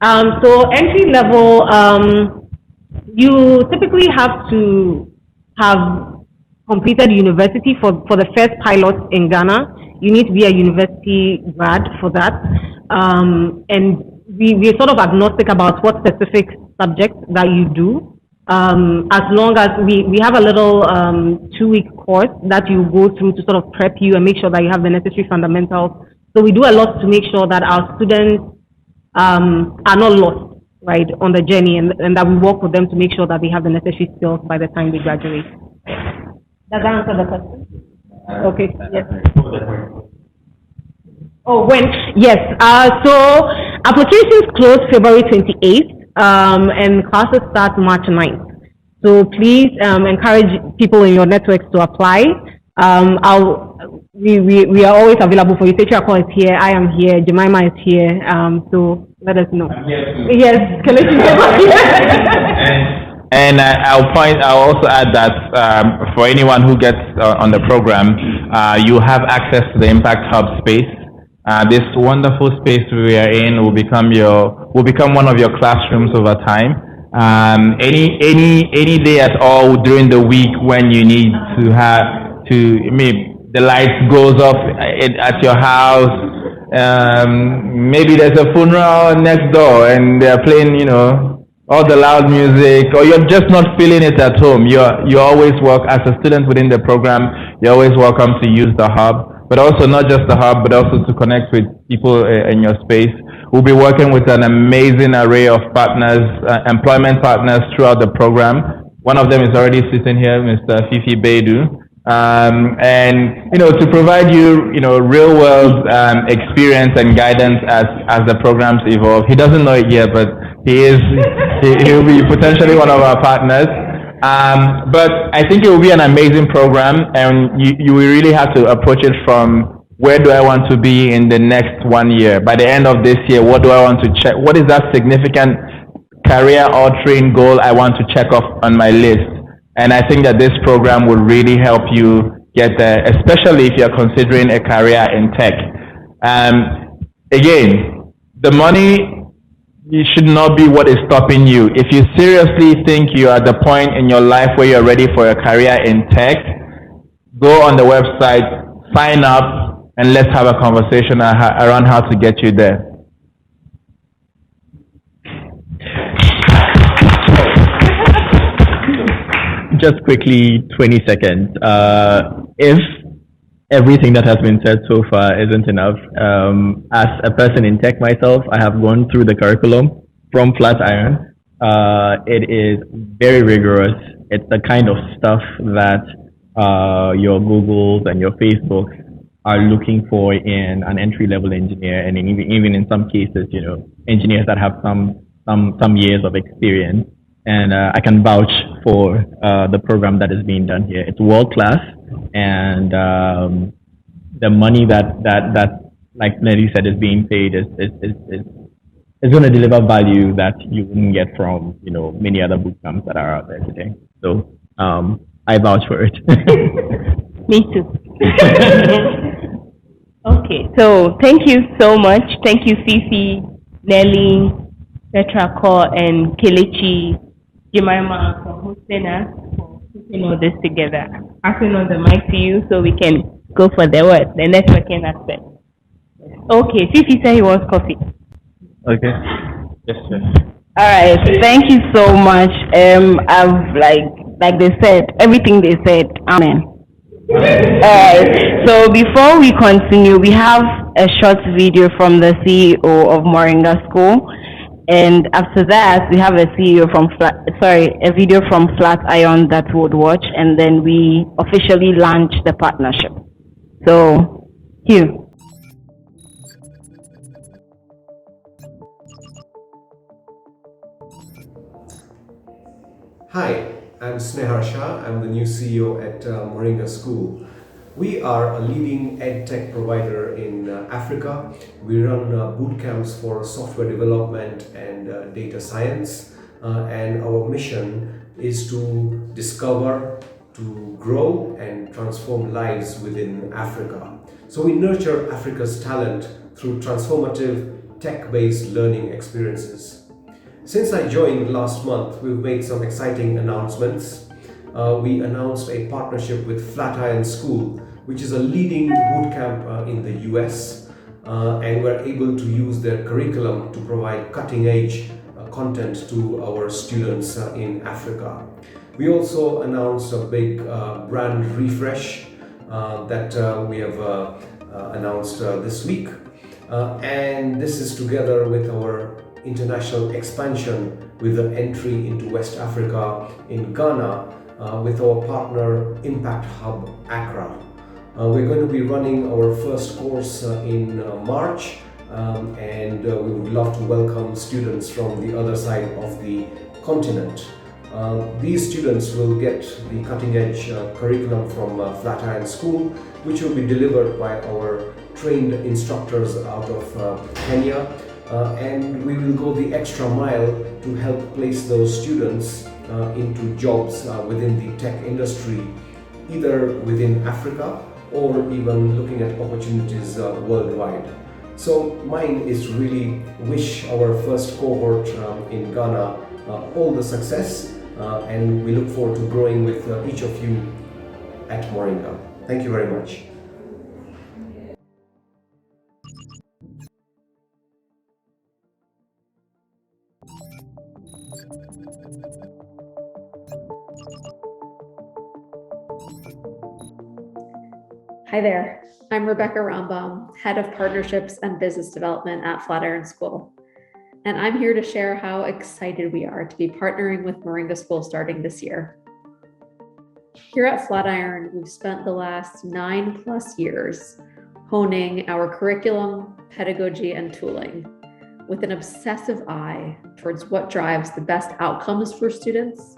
So entry level, you typically have to have completed university for the first pilot in Ghana. You need to be a university grad for that. And we're sort of agnostic about what specific subject that you do. As long as we have a little 2-week course that you go through to sort of prep you and make sure that you have the necessary fundamentals. So we do a lot to make sure that our students are not lost, right, on the journey, and that we work with them to make sure that they have the necessary skills by the time they graduate. Does that answer the question? Okay, yes. Oh, when? Yes. So applications close February 28th, and classes start March 9th. So please encourage people in your networks to apply. We are always available for you. Tetra is here. I am here. Jemima is here. So let us know. Yes, And I'll also add that for anyone who gets on the program, you have access to the Impact Hub space. This wonderful space we are in will become one of your classrooms over time. Any day at all during the week when you need the lights goes off at your house. Maybe there's a funeral next door and they're playing, all the loud music, or you're just not feeling it at home. You always as a student within the program, you're always welcome to use the hub, but also not just the hub, but also to connect with people in your space. We'll be working with an amazing array of partners, employment partners throughout the program. One of them is already sitting here, Mr. Fifi Beidou. and to provide you real world experience and guidance as the programs evolve. He doesn't know it yet, but he'll be potentially one of our partners. But I think it will be an amazing program, and you will really have to approach it from where do I want to be in the next 1 year? By the end of this year, what do I want to check? What is that significant career altering goal I want to check off on my list? And I think that this program will really help you get there, especially if you're considering a career in tech. Again, the money should not be what is stopping you. If you seriously think you're at the point in your life where you're ready for a career in tech, go on the website, sign up, and let's have a conversation around how to get you there. Just quickly, 20 seconds. If everything that has been said so far isn't enough, as a person in tech myself, I have gone through the curriculum from Flatiron. It is very rigorous. It's the kind of stuff that your Googles and your Facebooks are looking for in an entry-level engineer, and even in some cases, engineers that have some years of experience. And I can vouch for the program that is being done here. It's world class, and the money that like Nelly said is being paid is going to deliver value that you wouldn't get from many other boot camps that are out there today. So I vouch for it. Me too. Okay, so thank you so much. Thank you, Fifi, Nelly, Petra Ko, and Kelechi Jemima for hosting us, for putting all this together. Passing on the mic to you so we can go for the networking aspect. Okay, Fifi said he wants coffee. Okay. Yes, sir. All right, thank you so much. I've like they said, everything they said, amen. Alright, so before we continue, we have a short video from the CEO of Moringa School, and after that, we have a video from Flatiron that we would watch, and then we officially launch the partnership. So, cue. Hi, I'm Snehar Shah. I'm the new CEO at Moringa School. We are a leading EdTech provider in Africa. We run boot camps for software development and data science. And our mission is to discover, to grow and transform lives within Africa. So we nurture Africa's talent through transformative tech-based learning experiences. Since I joined last month, we've made some exciting announcements. We announced a partnership with Flatiron School, which is a leading bootcamp in the US, and we're able to use their curriculum to provide cutting-edge content to our students in Africa. We also announced a big brand refresh that we have announced this week, and this is together with our international expansion with the entry into West Africa in Ghana with our partner Impact Hub Accra. We're going to be running our first course in March, and we would love to welcome students from the other side of the continent. These students will get the cutting-edge curriculum from Flatiron School, which will be delivered by our trained instructors out of Kenya. And we will go the extra mile to help place those students into jobs within the tech industry, either within Africa or even looking at opportunities worldwide. So mine is really wish our first cohort in Ghana all the success, and we look forward to growing with each of you at Moringa. Thank you very much. Hi there, I'm Rebecca Rambam, Head of Partnerships and Business Development at Flatiron School. And I'm here to share how excited we are to be partnering with Moringa School starting this year. Here at Flatiron, we've spent the last 9+ years honing our curriculum, pedagogy, and tooling with an obsessive eye towards what drives the best outcomes for students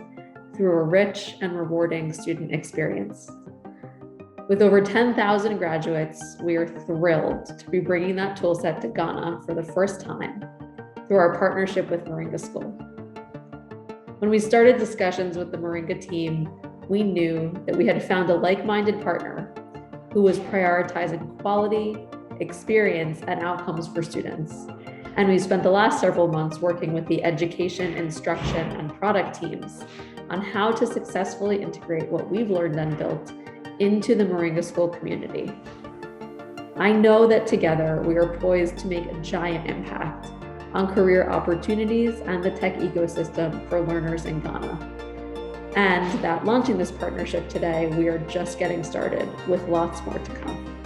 through a rich and rewarding student experience. With over 10,000 graduates, we are thrilled to be bringing that toolset to Ghana for the first time through our partnership with Moringa School. When we started discussions with the Moringa team, we knew that we had found a like-minded partner who was prioritizing quality, experience, and outcomes for students. And we spent the last several months working with the education, instruction, and product teams on how to successfully integrate what we've learned and built into the Moringa School community. I know that together we are poised to make a giant impact on career opportunities and the tech ecosystem for learners in Ghana. And that launching this partnership today, we are just getting started with lots more to come.